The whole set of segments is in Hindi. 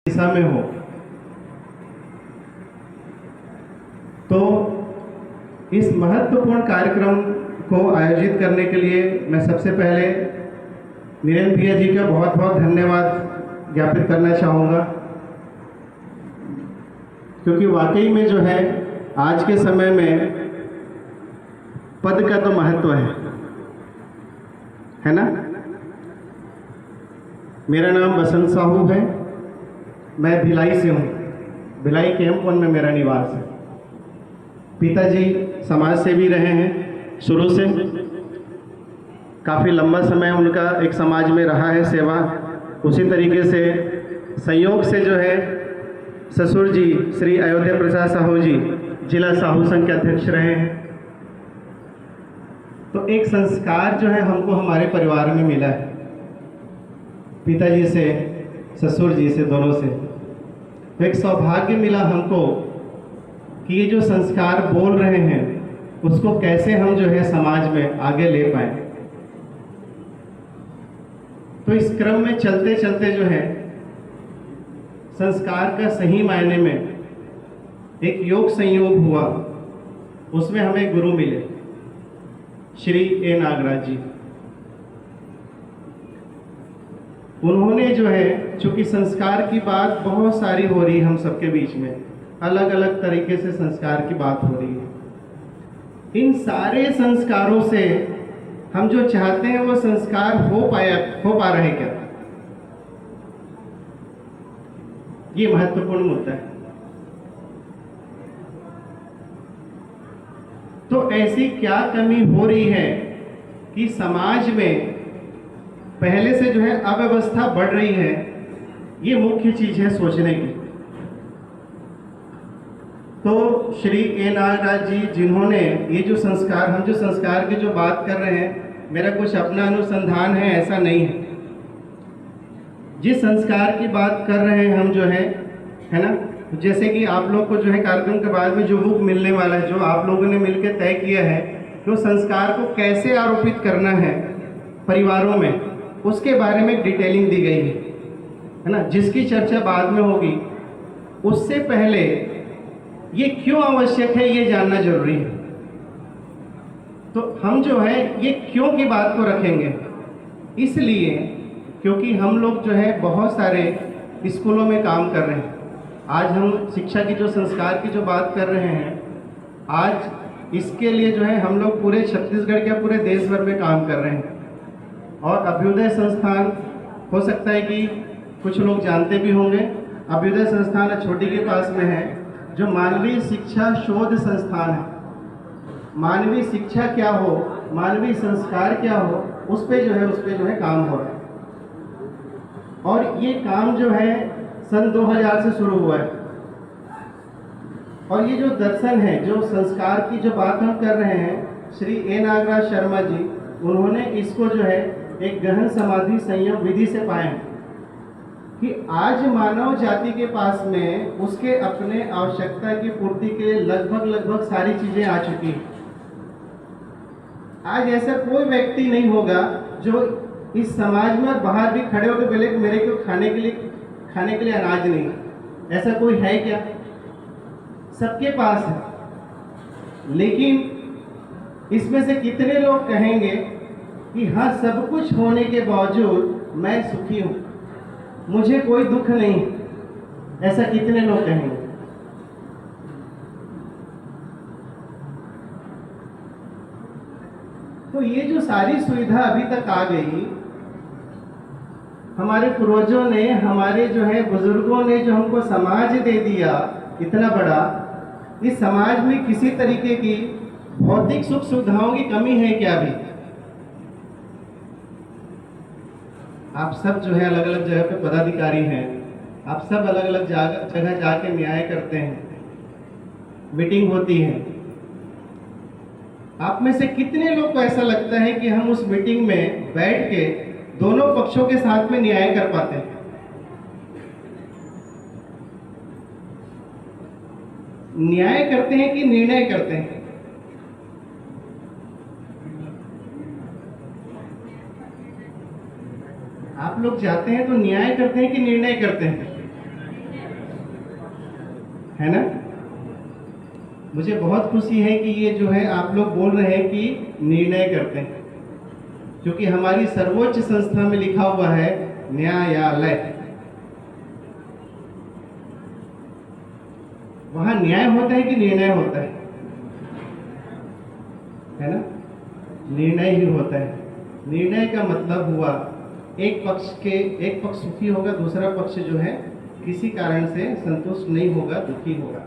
दिशा में हो। तो इस महत्वपूर्ण कार्यक्रम को आयोजित करने के लिए मैं सबसे पहले नीरेन भैया जी का बहुत बहुत धन्यवाद ज्ञापित करना चाहूँगा, क्योंकि वाकई में जो है आज के समय में पद का तो महत्व है ना। मेरा नाम बसंत साहू है, मैं भिलाई से हूँ। भिलाई कैंप 1 में मेरा निवास है। पिताजी समाज सेवी रहे हैं शुरू से, काफ़ी लंबा समय उनका एक समाज में रहा है सेवा। उसी तरीके से संयोग से जो है ससुर जी श्री अयोध्या प्रसाद साहू जी जिला साहू संघ के अध्यक्ष रहे हैं। तो एक संस्कार जो है हमको हमारे परिवार में मिला है, पिताजी से ससुर जी से, दोनों से। तो एक सौभाग्य मिला हमको कि ये जो संस्कार बोल रहे हैं उसको कैसे हम जो है समाज में आगे ले पाए। तो इस क्रम में चलते चलते जो है संस्कार का सही मायने में एक योग संयोग हुआ। उसमें हमें गुरु मिले श्री ए नागराज जी। उन्होंने जो है, चूंकि संस्कार की बात बहुत सारी हो रही है हम सबके बीच में, अलग अलग तरीके से संस्कार की बात हो रही है। इन सारे संस्कारों से हम जो चाहते हैं वो संस्कार हो पा रहे क्या, ये महत्वपूर्ण मुद्दा है। तो ऐसी क्या कमी हो रही है कि समाज में पहले से जो है अव्यवस्था बढ़ रही है, ये मुख्य चीज है सोचने की। तो श्री ए नागराज जी जिन्होंने ये जो संस्कार, हम जो संस्कार की जो बात कर रहे हैं, मेरा कुछ अपना अनुसंधान है ऐसा नहीं है। जिस संस्कार की बात कर रहे हैं हम जो है ना, जैसे कि आप लोग को जो है कार्यक्रम के बाद में जो बुक मिलने वाला है, जो आप लोगों ने मिलकर तय किया है, तो संस्कार को कैसे आरोपित करना है परिवारों में, उसके बारे में डिटेलिंग दी गई है ना, जिसकी चर्चा बाद में होगी। उससे पहले ये क्यों आवश्यक है ये जानना जरूरी है। तो हम जो है ये क्यों की बात को रखेंगे, इसलिए क्योंकि हम लोग जो है बहुत सारे स्कूलों में काम कर रहे हैं। आज हम शिक्षा की जो संस्कार की जो बात कर रहे हैं, आज इसके लिए जो है हम लोग पूरे छत्तीसगढ़ के पूरे देश भर में काम कर रहे हैं। और अभ्युदय संस्थान, हो सकता है कि कुछ लोग जानते भी होंगे, अभ्युदय संस्थान छोटी के पास में है, जो मानवीय शिक्षा शोध संस्थान है। मानवीय शिक्षा क्या हो, मानवीय संस्कार क्या हो, उस पे जो है काम हो रहा है। और ये काम जो है सन 2000 से शुरू हुआ है। और ये जो दर्शन है, जो संस्कार की जो बात हम कर रहे हैं, श्री ए नागराज शर्मा जी, उन्होंने इसको जो है एक गहन समाधि संयम विधि से पाए कि आज मानव जाति के पास में उसके अपने आवश्यकता की पूर्ति के लगभग सारी चीजें आ चुकी हैं। आज ऐसा कोई व्यक्ति नहीं होगा जो इस समाज में और बाहर भी खड़े होकर बोले मेरे को खाने के लिए अनाज नहीं। ऐसा कोई है क्या? सबके पास है। लेकिन इसमें से कितने लोग कहेंगे कि हाँ, सब कुछ होने के बावजूद मैं सुखी हूं, मुझे कोई दुख नहीं? ऐसा कितने लोग कहेंगे? तो ये जो सारी सुविधा अभी तक आ गई, हमारे पूर्वजों ने, हमारे जो है बुजुर्गों ने जो हमको समाज दे दिया इतना बड़ा, इस समाज में किसी तरीके की भौतिक सुख सुविधाओं की कमी है क्या? अभी आप सब जो है अलग अलग जगह पे पदाधिकारी हैं, आप सब अलग अलग जगह जाके न्याय करते हैं, मीटिंग होती है। आप में से कितने लोग को ऐसा लगता है कि हम उस मीटिंग में बैठ के दोनों पक्षों के साथ में न्याय कर पाते हैं? न्याय करते हैं कि निर्णय करते हैं? आप लोग जाते हैं तो न्याय करते हैं कि निर्णय करते हैं? है ना? मुझे बहुत खुशी है कि ये जो है आप लोग बोल रहे हैं कि निर्णय करते हैं, क्योंकि हमारी सर्वोच्च संस्था में लिखा हुआ है न्यायालय। वहां न्याय होता है कि निर्णय होता है ना? निर्णय ही होता है। निर्णय का मतलब हुआ एक पक्ष सुखी होगा, दूसरा पक्ष जो है किसी कारण से संतुष्ट नहीं होगा, दुखी होगा।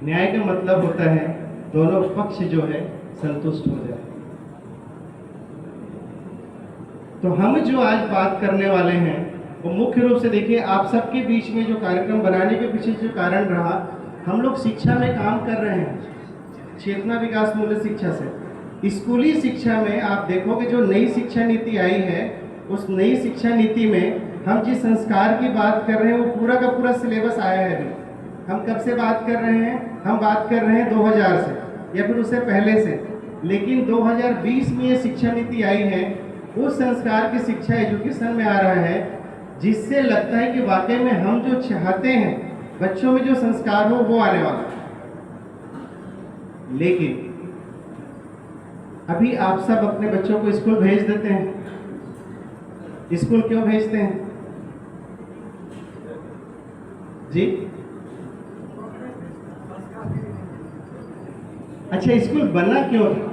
न्याय का मतलब होता है दोनों पक्ष जो है संतुष्ट हो जाए। तो हम जो आज बात करने वाले हैं वो मुख्य रूप से देखिए, आप सबके बीच में जो कार्यक्रम बनाने के पीछे जो कारण रहा, हम लोग शिक्षा में काम कर रहे हैं, चेतना विकास मूल्य शिक्षा से। स्कूली शिक्षा में आप देखोगे जो नई शिक्षा नीति आई है, उस नई शिक्षा नीति में हम जिस संस्कार की बात कर रहे हैं वो पूरा का पूरा सिलेबस आया है अभी। हम कब से बात कर रहे हैं? हम बात कर रहे हैं 2000 से या फिर उससे पहले से, लेकिन 2020 में ये शिक्षा नीति आई है। उस संस्कार की शिक्षा एजुकेशन में आ रहा है, जिससे लगता है कि वाकई में हम जो चाहते हैं बच्चों में जो संस्कार हो वो आने वाला है। लेकिन अभी आप सब अपने बच्चों को स्कूल भेज देते हैं। स्कूल क्यों भेजते हैं जी? अच्छा, स्कूल बनना क्यों था?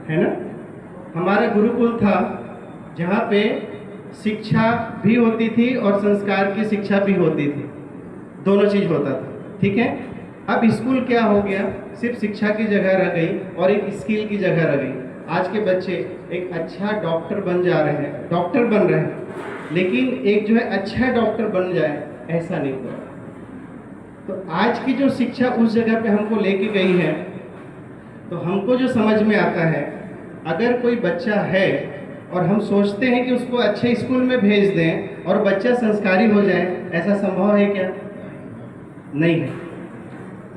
है ना? हमारा गुरुकुल था जहाँ पे शिक्षा भी होती थी और संस्कार की शिक्षा भी होती थी, दोनों चीज होता था। ठीक है? अब स्कूल क्या हो गया? सिर्फ शिक्षा की जगह रह गई और एक स्किल की जगह रह गई। आज के बच्चे एक अच्छा डॉक्टर बन जा रहे हैं, डॉक्टर बन रहे हैं, लेकिन एक जो है अच्छा डॉक्टर बन जाए ऐसा नहीं हुआ। तो आज की जो शिक्षा उस जगह पे हमको लेके गई है, तो हमको जो समझ में आता है, अगर कोई बच्चा है और हम सोचते हैं कि उसको अच्छे स्कूल में भेज दें और बच्चा संस्कारी हो जाए, ऐसा संभव है क्या? नहीं है।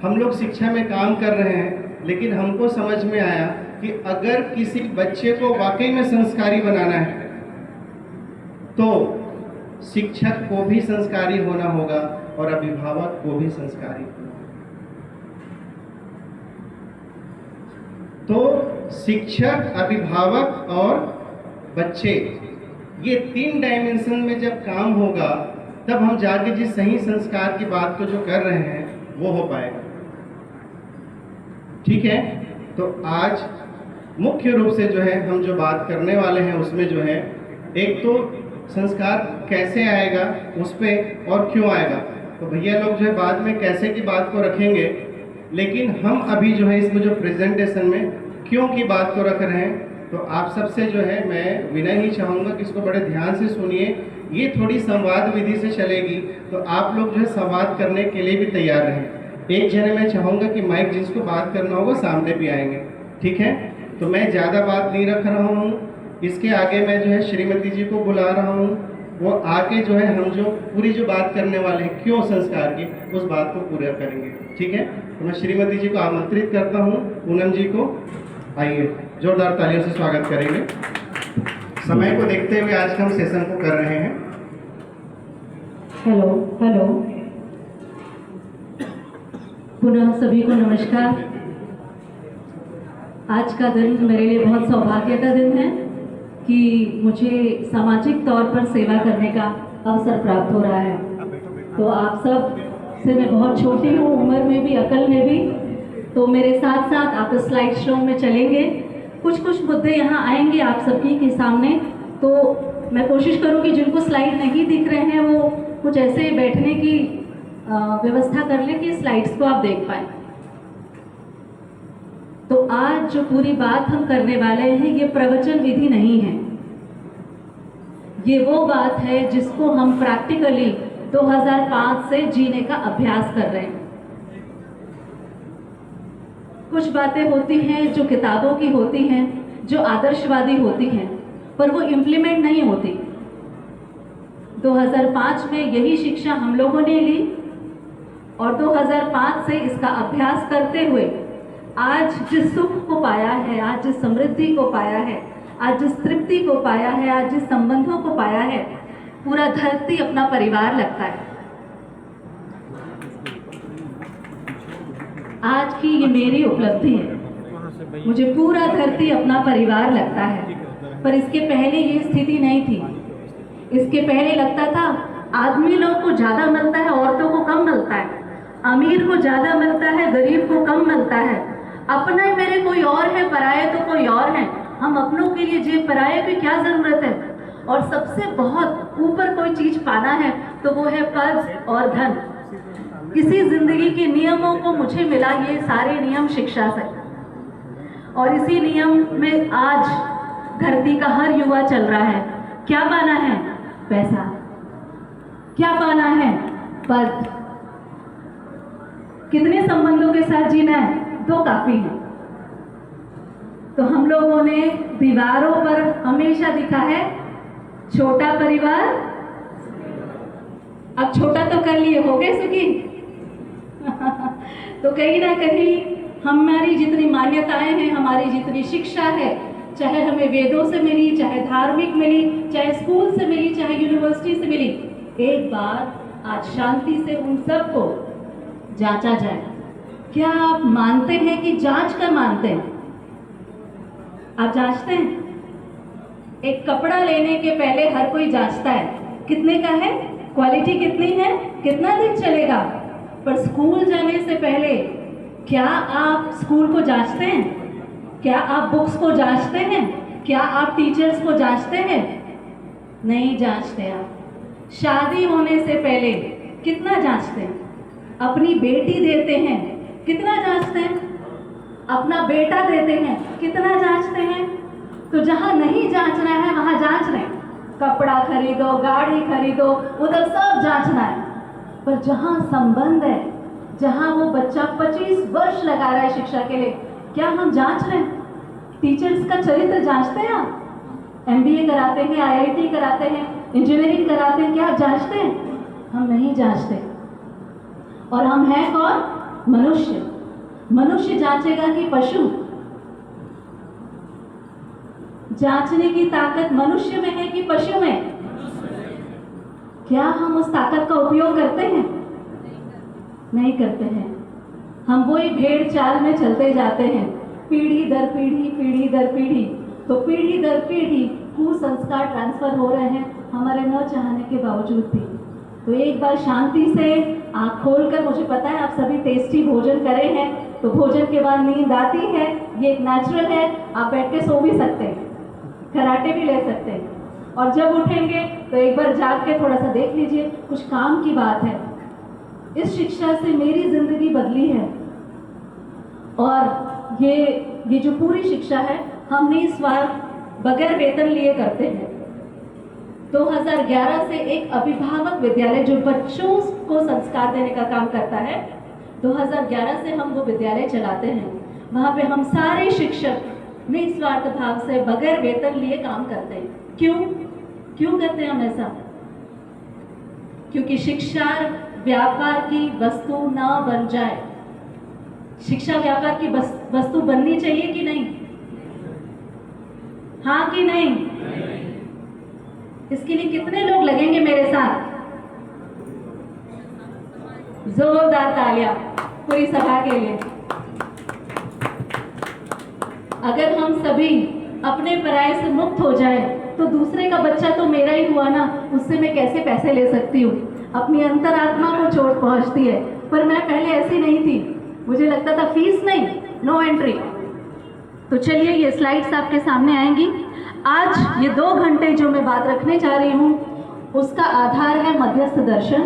हम लोग शिक्षा में काम कर रहे हैं, लेकिन हमको समझ में आया कि अगर किसी बच्चे को वाकई में संस्कारी बनाना है तो शिक्षक को भी संस्कारी होना होगा और अभिभावक को भी संस्कारी होना होगा। तो शिक्षक, अभिभावक और बच्चे, ये 3 डायमेंशन में जब काम होगा तब हम जाके जिस सही संस्कार की बात को जो कर रहे हैं वो हो पाएगा। ठीक है? तो आज मुख्य रूप से जो है हम जो बात करने वाले हैं उसमें जो है, एक तो संस्कार कैसे आएगा उस पर और क्यों आएगा। तो भैया लोग जो है बाद में कैसे की बात को रखेंगे, लेकिन हम अभी जो है इसमें जो प्रेजेंटेशन में क्यों की बात को रख रहे हैं, तो आप सबसे जो है मैं विनय ही चाहूँगा कि इसको बड़े ध्यान से सुनिए। ये थोड़ी संवाद विधि से चलेगी, तो आप लोग जो है संवाद करने के लिए भी तैयार रहें। एक जने मैं चाहूँगा कि माइक जिसको बात करना होगा सामने भी आएंगे। ठीक है? तो मैं ज़्यादा बात नहीं रख रहा हूँ। इसके आगे मैं जो है श्रीमती जी को बुला रहा हूँ, वो आके जो है हम जो पूरी जो बात करने वाले हैं क्यों संस्कार की, उस बात को पूरा करेंगे। ठीक है? तो मैं श्रीमती जी को आमंत्रित करता हूँ। पूनम जी को आइए, जोरदार तालियों से स्वागत करेंगे। समय को देखते हुए आज हम सेशन को कर रहे हैं। हेलो हेलो, पुनः सभी को नमस्कार। आज का दिन मेरे लिए बहुत सौभाग्य का दिन है कि मुझे सामाजिक तौर पर सेवा करने का अवसर प्राप्त हो रहा है। तो आप सब से मैं बहुत छोटी हूँ उम्र में भी, अकल में भी, तो मेरे साथ साथ आप स्लाइड शो में चलेंगे। कुछ मुद्दे यहाँ आएंगे आप सबकी के सामने, तो मैं कोशिश करूँगी जिनको स्लाइड नहीं दिख रहे हैं वो कुछ ऐसे बैठने की व्यवस्था कर लें कि स्लाइड्स को आप देख पाएँ। तो आज जो पूरी बात हम करने वाले हैं ये प्रवचन विधि नहीं है, ये वो बात है जिसको हम प्रैक्टिकली 2005 से जीने का अभ्यास कर रहे हैं। कुछ बातें होती हैं जो किताबों की होती हैं, जो आदर्शवादी होती हैं, पर वो इम्प्लीमेंट नहीं होती। 2005 में यही शिक्षा हम लोगों ने ली और 2005 से इसका अभ्यास करते हुए आज जिस सुख को पाया है, आज जिस समृद्धि को पाया है, आज जिस तृप्ति को पाया है, आज जिस संबंधों को पाया है, पूरा धरती अपना परिवार लगता है। आज की ये मेरी उपलब्धि है, मुझे पूरा धरती अपना परिवार लगता है। पर इसके पहले ये स्थिति नहीं थी। इसके पहले लगता था आदमी लोग को ज़्यादा मिलता है, औरतों को कम मिलता है, अमीर को ज़्यादा मिलता है, गरीब को कम मिलता है। अपने मेरे कोई और है, पराये तो कोई और है। हम अपनों के लिए जी, पराये की क्या ज़रूरत है। और सबसे बहुत ऊपर कोई चीज़ पाना है तो वो है पद और धन। इसी जिंदगी के नियमों को मुझे मिला, ये सारे नियम शिक्षा से, और इसी नियम में आज धरती का हर युवा चल रहा है। क्या पाना है? पैसा। क्या पाना है? पद। कितने संबंधों के साथ जीना है? 2 काफी है। तो हम लोगों ने दीवारों पर हमेशा दिखा है छोटा परिवार। अब छोटा तो कर लिए, हो गए सुखी। तो कहीं ना कहीं हमारी जितनी मान्यताएं हैं, हमारी जितनी शिक्षा है, चाहे हमें वेदों से मिली, चाहे धार्मिक मिली, चाहे स्कूल से मिली, चाहे यूनिवर्सिटी से मिली, एक बार आज शांति से उन सब को जांचा जाए। क्या आप मानते हैं कि जांच कर मानते हैं? आप जांचते हैं? एक कपड़ा लेने के पहले हर कोई जांचता है, कितने का है, क्वालिटी कितनी है, कितना दिन चलेगा। पर स्कूल जाने से पहले क्या आप स्कूल को जांचते हैं? क्या आप बुक्स को जांचते हैं? क्या आप टीचर्स को जांचते हैं? नहीं जांचते। आप शादी होने से पहले कितना जांचते हैं? अपनी बेटी देते हैं, कितना जांचते हैं? अपना बेटा देते हैं, कितना जांचते हैं? तो जहाँ नहीं जांचना है वहाँ जांच रहे हैं। कपड़ा खरीदो, गाड़ी खरीदो, उधर सब जांचना है। पर जहाँ संबंध है, जहाँ वो बच्चा 25 वर्ष लगा रहा है शिक्षा के लिए, क्या हम जांच रहे हैं? टीचर्स का चरित्र जांचते हैं? आप MBA कराते हैं, IIT कराते हैं, इंजीनियरिंग कराते हैं, क्या आप जांचते हैं? हम नहीं जांचते। और हम हैं कौन? मनुष्य। मनुष्य जांचेगा कि पशु? जांचने की ताकत मनुष्य में है कि पशु में? क्या हम उस ताकत का उपयोग करते हैं? नहीं करते हैं। हम वही भेड़ चाल में चलते जाते हैं, पीढ़ी दर पीढ़ी, पीढ़ी दर पीढ़ी। तो पीढ़ी दर पीढ़ी कुसंस्कार ट्रांसफर हो रहे हैं हमारे न चाहने के बावजूद भी। तो एक बार शांति से आँख खोलकर, मुझे पता है आप सभी टेस्टी भोजन करे हैं, तो भोजन के बाद नींद आती है, ये एक नेचुरल है। आप बैठ के सो भी सकते हैं, खराटे भी ले सकते हैं, और जब उठेंगे तो एक बार जाग के थोड़ा सा देख लीजिए, कुछ काम की बात है। इस शिक्षा से मेरी जिंदगी बदली है। और ये जो पूरी शिक्षा है, हमने इस बार बगैर वेतन लिए करते हैं। 2011 से एक अभिभावक विद्यालय जो बच्चों को संस्कार देने का काम करता है, 2011 से हम वो विद्यालय चलाते हैं। वहाँ पे हम सारे शिक्षक निस्वार्थ भाव से बगैर वेतन लिए काम करते हैं। क्यों करते हैं हम ऐसा? क्योंकि शिक्षा व्यापार की वस्तु ना बन जाए। शिक्षा व्यापार की वस्तु बननी चाहिए कि नहीं? हाँ कि नहीं? इसके लिए कितने लोग लगेंगे मेरे साथ? जोरदार तालियां पूरी सभा के लिए। अगर हम सभी अपने पराये से मुक्त हो जाए तो दूसरे का बच्चा तो मेरा ही हुआ ना, उससे मैं कैसे पैसे ले सकती हूँ? अपनी अंतरात्मा को चोट पहुँचती है। पर मैं पहले ऐसी नहीं थी, मुझे लगता था फीस नहीं, नो एंट्री। तो चलिए ये स्लाइड्स आपके सामने आएंगी। आज ये 2 घंटे जो मैं बात रखने जा रही हूँ, उसका आधार है मध्यस्थ दर्शन,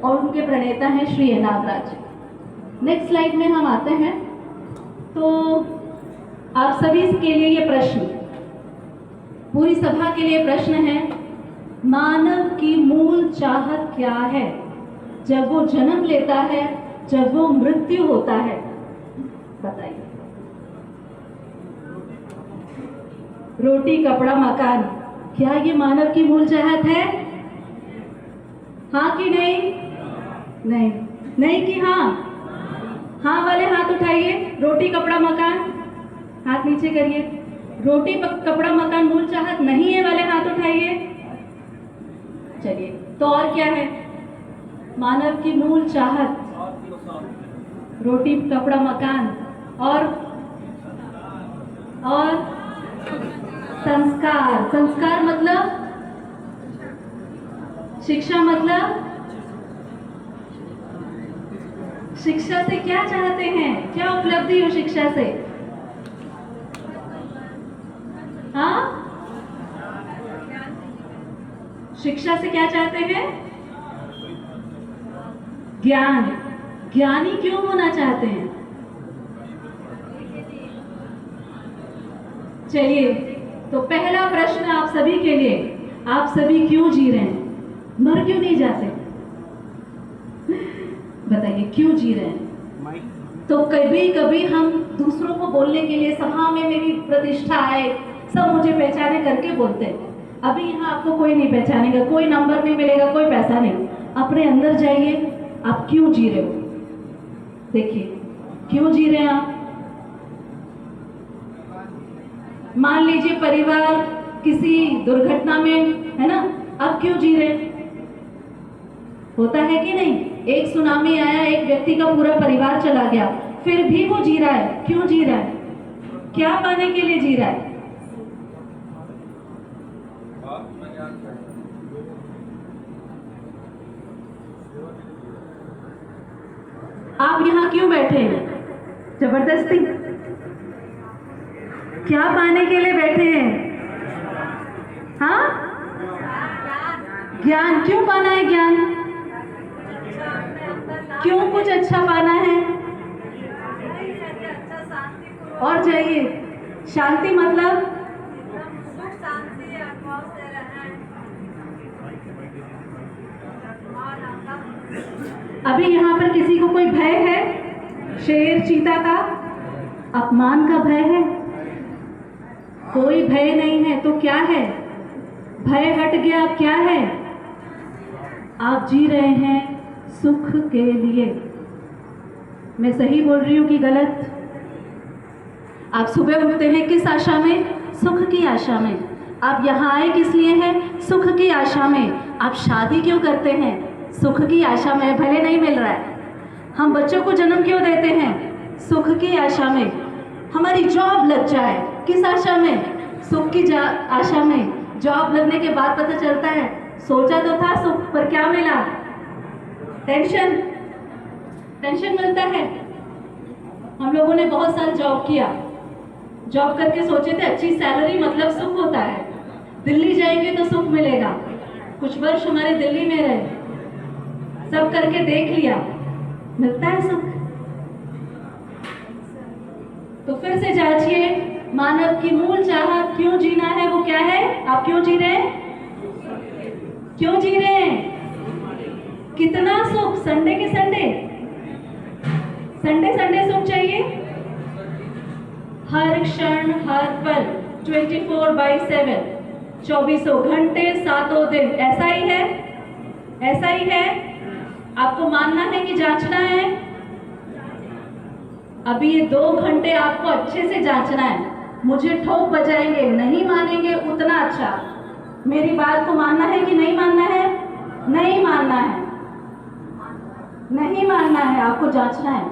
और उनके प्रणेता हैं श्री नागराज। नेक्स्ट स्लाइड में हम आते हैं। तो आप सभी के लिए ये प्रश्न, पूरी सभा के लिए प्रश्न है, मानव की मूल चाहत क्या है? जब वो जन्म लेता है, जब वो मृत्यु होता है, बताइए। रोटी, कपड़ा, मकान, क्या ये मानव की मूल चाहत है? हाँ कि नहीं? नहीं। नहीं कि हाँ? हाँ वाले हाथ उठाइए। रोटी, कपड़ा, मकान, हाथ नीचे करिए। रोटी कपड़ा मकान मूल चाहत नहीं है वाले हाथ उठाइए। चलिए, तो और क्या है? मानव की मूल चाहत रोटी कपड़ा मकान और संस्कार। संस्कार मतलब शिक्षा, मतलब शिक्षा से क्या चाहते हैं? क्या उपलब्धि हो शिक्षा से? हाँ, शिक्षा से क्या चाहते हैं? ज्ञान। ज्ञानी क्यों होना चाहते हैं? चलिए, तो पहला प्रश्न आप सभी के लिए, आप सभी क्यों जी रहे हैं? मर क्यों नहीं जाते? बताइए, क्यों जी रहे हैं? तो कभी कभी हम दूसरों को बोलने के लिए सभा में मेरी प्रतिष्ठा आए, सब मुझे पहचाने करके बोलते हैं। अभी यहाँ आपको कोई नहीं पहचानेगा, कोई नंबर नहीं मिलेगा, कोई पैसा नहीं। अपने अंदर जाइए, आप क्यों जी रहे हो? देखिए, क्यों जी रहे हैं आप? मान लीजिए परिवार किसी दुर्घटना में है ना, अब क्यों जी रहे हैं? होता है कि नहीं? एक सुनामी आया, एक व्यक्ति का पूरा परिवार चला गया, फिर भी वो जी रहा है। क्यों जी रहा है? क्या पाने के लिए जी रहा है? आप यहाँ क्यों बैठे हैं? जबरदस्ती? क्या पाने के लिए बैठे हैं? हाँ, ज्ञान। क्यों पाना है ज्ञान? क्यों कुछ अच्छा पाना है? और चाहिए शांति, मतलब अभी यहाँ पर किसी को कोई भय है? शेर चीता का, अपमान का भय है? कोई भय नहीं है तो क्या है? भय हट गया, अब क्या है? आप जी रहे हैं सुख के लिए। मैं सही बोल रही हूँ कि गलत? आप सुबह उठते हैं किस आशा में? सुख की आशा में। आप यहाँ आए किस लिए हैं? सुख की आशा में। आप शादी क्यों करते हैं? सुख की आशा में, भले नहीं मिल रहा है। हम बच्चों को जन्म क्यों देते हैं? सुख की आशा में। हमारी जॉब लग जाए, किस आशा में? सुख की आशा में। जॉब लगने के बाद पता चलता है सोचा तो था सुख, पर क्या मिला? टेंशन। टेंशन मिलता है। हम लोगों ने बहुत साल जॉब किया, जॉब करके सोचे थे अच्छी सैलरी मतलब सुख होता है, दिल्ली जाएंगे तो सुख मिलेगा। कुछ वर्ष हमारे दिल्ली में रहे, सब करके देख लिया, मिलता है सुख? तो फिर से जांचिए, मानव की मूल चाहत क्यों जीना है वो क्या है? आप क्यों जी रहे हैं? क्यों जी रहे हैं? कितना सुख? संडे के संडे, संडे संडे सुख चाहिए? हर क्षण हर पल 24/7, 24 घंटे 7 दिन। ऐसा ही है? ऐसा ही है? आपको मानना है कि जांचना है? अभी ये 2 घंटे आपको अच्छे से जांचना है। मुझे ठोक बजाएंगे, नहीं मानेंगे उतना अच्छा। मेरी बात को मानना है कि नहीं मानना है? नहीं मानना है, नहीं मानना है। आपको जांचना है,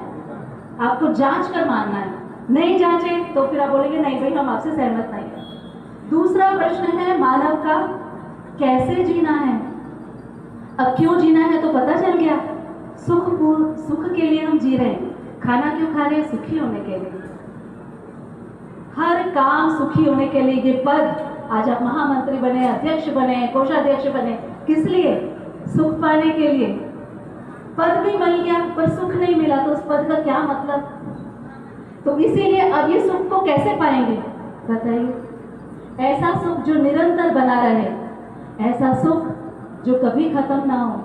आपको जांच कर मानना है। नहीं जांचे तो फिर आप बोलेंगे नहीं भाई, हम आपसे सहमत नहीं है। दूसरा प्रश्न है मानव का, कैसे जीना है? अब क्यों जीना है तो पता चल गया। सुख के लिए हम जी रहे हैं। खाना क्यों खा रहे हैं? सुखी होने के लिए। हर काम सुखी होने के लिए। ये पद, आज आप महामंत्री बने, अध्यक्ष बने, कोषाध्यक्ष बने, किस लिए? सुख पाने के लिए। पद भी मिल गया पर सुख नहीं मिला तो उस पद का क्या मतलब? तो इसीलिए अब ये सुख को कैसे पाएंगे बताइए? ऐसा सुख जो निरंतर बना रहे, ऐसा सुख जो कभी खत्म ना हो,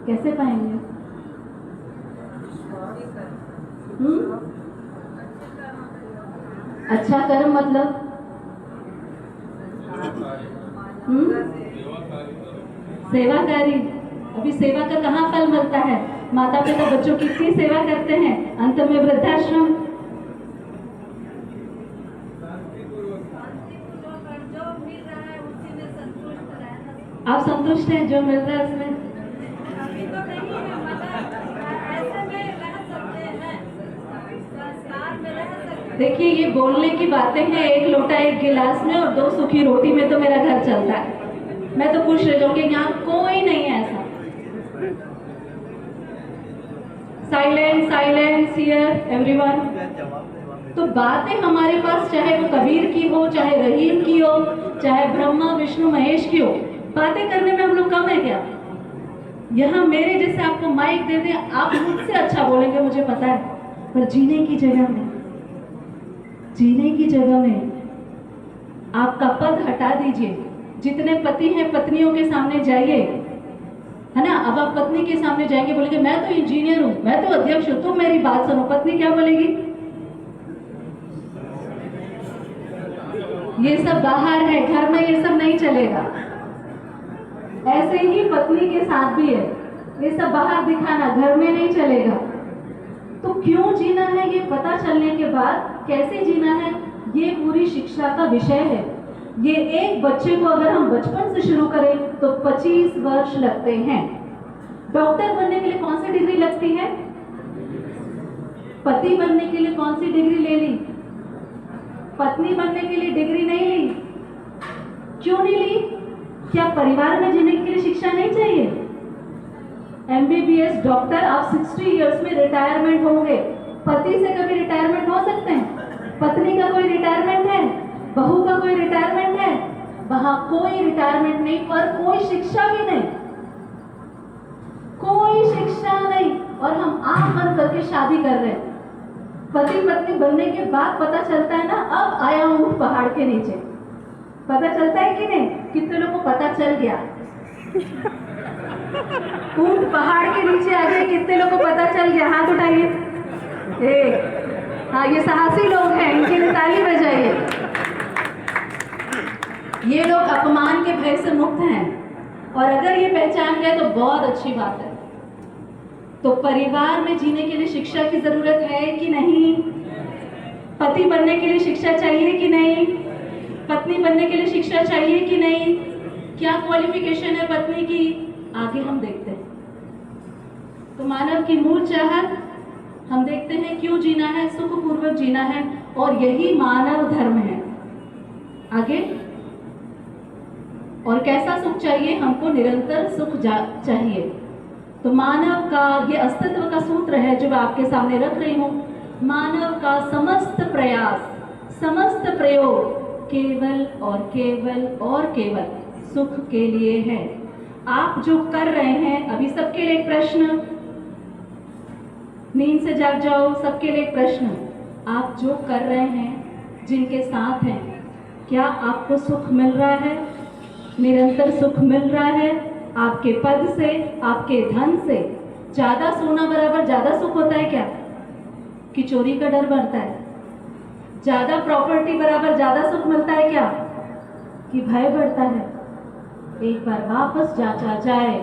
कैसे पाएंगे? अच्छा कर्म मतलब सेवाकारी। अभी सेवा का कहाँ फल मिलता है? माता पिता बच्चों की इतनी सेवा करते हैं, अंत में वृद्धाश्रम। आप संतुष्ट हैं जो मिल रहा है उसमें? अभी तो नहीं है, मतलब ऐसे में रह सकते हैं, संस्कार में रह सकते हैं। देखिए, ये बोलने की बातें हैं, एक लोटा एक गिलास में और 2 सूखी रोटी में तो मेरा घर चलता है। मैं तो खुश रह जाऊंगी, यहाँ कोई नहीं है ऐसा। Silence silence here everyone. तो बातें हमारे पास, चाहे वो कबीर की हो, चाहे रहीम की हो, चाहे ब्रह्मा विष्णु महेश की हो, बातें करने में हम लोग कम है क्या? यहाँ मेरे जैसे आपको माइक दे दे, आप मुझसे अच्छा बोलेंगे मुझे पता है, पर जीने की जगह में, जीने की जगह में आपका पद हटा दीजिए। जितने पति हैं पत्नियों के सामने जाइए, है ना। अब आप पत्नी के सामने जाएंगे, बोलेंगे मैं तो इंजीनियर हूँ, मैं तो अध्यक्ष हूँ, तुम मेरी बात सुनो। पत्नी क्या बोलेगी? ये सब बाहर है, घर में ये सब नहीं चलेगा। ऐसे ही पत्नी के साथ भी है, ये सब बाहर दिखाना घर में नहीं चलेगा। तो क्यों जीना है ये पता चलने के बाद कैसे जीना है, ये पूरी शिक्षा का विषय है। ये एक बच्चे को अगर हम बचपन से शुरू करें तो 25 वर्ष लगते हैं। डॉक्टर बनने के लिए कौन सी डिग्री लगती है? पति बनने के लिए कौन सी डिग्री ले ली? पत्नी बनने के लिए डिग्री नहीं ली। क्यों नहीं ली? क्या परिवार में जीने के लिए शिक्षा नहीं चाहिए? MBBS डॉक्टर आप 60 इयर्स में रिटायरमेंट होंगे। पति से कभी रिटायरमेंट हो सकते हैं? पत्नी का कोई रिटायरमेंट है? बहू का कोई रिटायरमेंट है? वहां कोई रिटायरमेंट नहीं, पर कोई शिक्षा भी नहीं, कोई शिक्षा नहीं। और हम आंख बंद करके शादी कर रहे हैं। पति पत्नी बनने के बाद पता चलता है ना, अब आया हूं पहाड़ के नीचे। पता चलता है कि नहीं? कितने लोगों को पता चल गया? ऊंट पहाड़ के नीचे आ गए, कितने लोगों को पता चल गया? हाथ उठाइए। हाँ, ये साहसी लोग हैं, इनके लिए ताली बजाइए। ये लोग अपमान के भय से मुक्त हैं, और अगर ये पहचान गए तो बहुत अच्छी बात है। तो परिवार में जीने के लिए शिक्षा की जरूरत है कि नहीं? पति बनने के लिए शिक्षा चाहिए कि नहीं? पत्नी बनने के लिए शिक्षा चाहिए कि नहीं? क्या क्वालिफिकेशन है पत्नी की? आगे हम देखते हैं। तो मानव की मूल चाहत हम देखते हैं, क्यों जीना है? सुखपूर्वक जीना है, और यही मानव धर्म है। आगे, और कैसा सुख चाहिए? हमको निरंतर सुख चाहिए। तो मानव का ये अस्तित्व का सूत्र है जो मैं आपके सामने रख रही हूँ। मानव का समस्त प्रयास, समस्त प्रयोग केवल और केवल और केवल सुख के लिए है। आप जो कर रहे हैं, अभी सबके लिए एक प्रश्न, नींद से जाग जाओ, सबके लिए एक प्रश्न। आप जो कर रहे हैं, जिनके साथ हैं, क्या आपको सुख मिल रहा है? निरंतर सुख मिल रहा है? आपके पद से, आपके धन से? ज्यादा सोना बराबर ज्यादा सुख होता है क्या? कि चोरी का डर बढ़ता है? ज्यादा प्रॉपर्टी बराबर ज्यादा सुख मिलता है क्या? कि भय बढ़ता है? एक बार वापस जांचा जाए,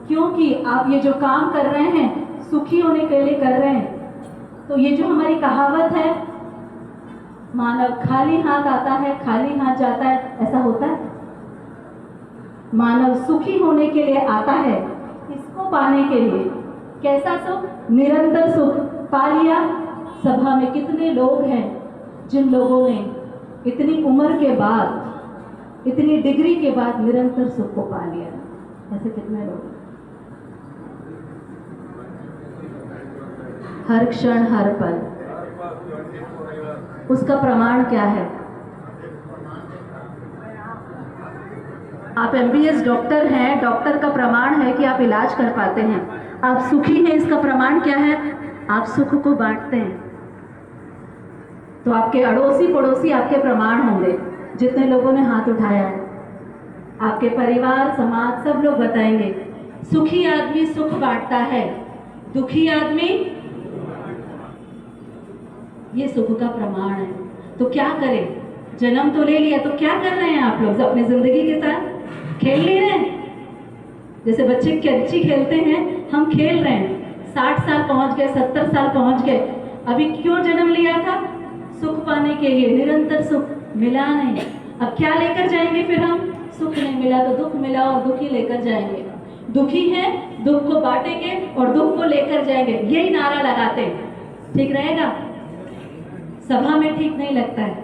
क्योंकि आप ये जो काम कर रहे हैं सुखी होने के लिए कर रहे हैं। तो ये जो हमारी कहावत है, मानव खाली हाथ आता है खाली हाथ जाता है, ऐसा होता है? मानव सुखी होने के लिए आता है, इसको पाने के लिए। कैसा सुख? निरंतर सुख। पा लिया? सभा में कितने लोग हैं जिन लोगों ने इतनी उम्र के बाद, इतनी डिग्री के बाद निरंतर सुख को पा लिया? ऐसे कितने लोग? हर क्षण हर पल। उसका प्रमाण क्या है? आप MBBS डॉक्टर हैं, डॉक्टर का प्रमाण है कि आप इलाज कर पाते हैं। आप सुखी हैं, इसका प्रमाण क्या है? आप सुख को बांटते हैं। तो आपके अड़ोसी पड़ोसी आपके प्रमाण होंगे, जितने लोगों ने हाथ उठाया है। आपके परिवार, समाज, सब लोग बताएंगे सुखी आदमी सुख बांटता है, दुखी आदमी, ये सुख का प्रमाण है। तो क्या करें? जन्म तो ले लिया, तो क्या कर रहे हैं आप लोग अपनी जिंदगी के साथ? खेल नहीं रहे? जैसे बच्चे कैची खेलते हैं, हम खेल रहे हैं। 60 साल पहुंच गए, 70 साल पहुंच गए, अभी क्यों जन्म लिया था? सुख पाने के लिए। निरंतर सुख मिला नहीं, अब क्या लेकर जाएंगे फिर हम? सुख नहीं मिला तो दुख मिला और दुखी लेकर जाएंगे, दुखी है दुख को बांटेंगे और दुख को लेकर जाएंगे, यही नारा लगाते हैं। ठीक रहेगा? सभा में ठीक नहीं लगता है,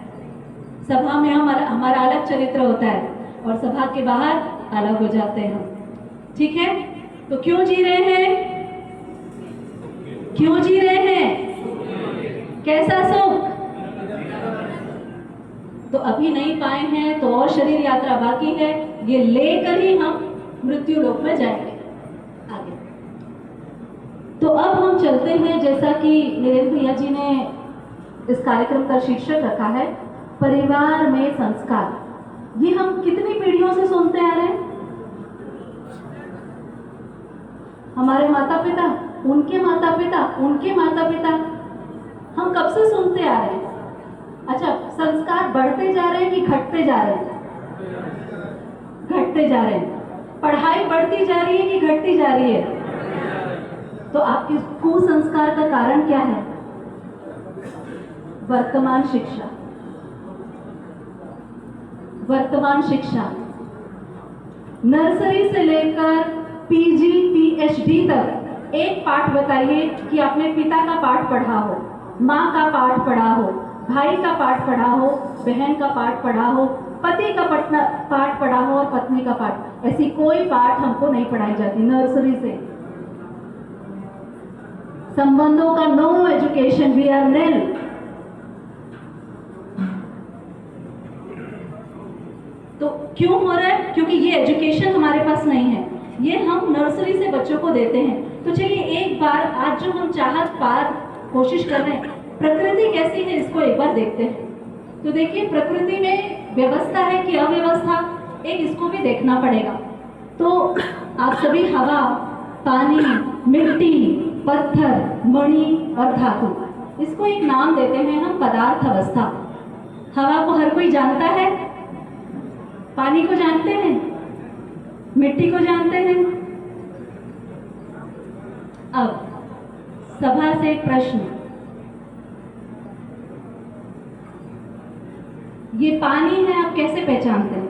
सभा में हमारा अलग चरित्र होता है और सभा के बाहर अलग हो जाते हैं हम। ठीक है? तो क्यों जी रहे हैं? क्यों जी रहे हैं? कैसा सुख? तो अभी नहीं पाए हैं तो और शरीर यात्रा बाकी है, ये लेकर ही हम मृत्यु लोक में जाएंगे आगे। तो अब हम चलते हैं, जैसा कि नरेंद्र भैया जी ने इस कार्यक्रम का शीर्षक रखा है परिवार में संस्कार। ये हम कितनी पीढ़ियों से सुनते आ रहे हैं? हमारे माता पिता, उनके माता पिता, उनके माता पिता, हम कब से सुनते आ रहे हैं। अच्छा, संस्कार बढ़ते जा रहे हैं कि घटते जा रहे हैं? घटते जा रहे हैं। पढ़ाई बढ़ती जा रही है कि घटती जा रही है? तो आपके कुसंस्कार का कारण क्या है? वर्तमान शिक्षा। वर्तमान शिक्षा नर्सरी से लेकर पीजी पीएचडी तक एक पाठ बताइए कि आपने पिता का पाठ पढ़ा हो, माँ का पाठ पढ़ा हो, भाई का पाठ पढ़ा हो, बहन का पाठ पढ़ा हो, पति का पाठ पढ़ा हो और पत्नी का पाठ। ऐसी कोई पाठ हमको नहीं पढ़ाई जाती नर्सरी से। संबंधों का नो एजुकेशन, वी आर निल। तो क्यों हो रहा है? क्योंकि ये एजुकेशन हमारे पास नहीं है, ये हम नर्सरी से बच्चों को देते हैं। तो चलिए एक बार आज जो हम चाहत पार कोशिश कर रहे हैं, प्रकृति कैसी है इसको एक बार देखते हैं। तो देखिए प्रकृति में व्यवस्था है कि अव्यवस्था, एक इसको भी देखना पड़ेगा। तो आप सभी हवा, पानी, मिट्टी, पत्थर, मणि और धातु, इसको एक नाम देते हैं हम पदार्थ अवस्था। हवा को हर कोई जानता है, पानी को जानते हैं, मिट्टी को जानते हैं। अब सभा से एक प्रश्न, ये पानी है, आप कैसे पहचानते हैं?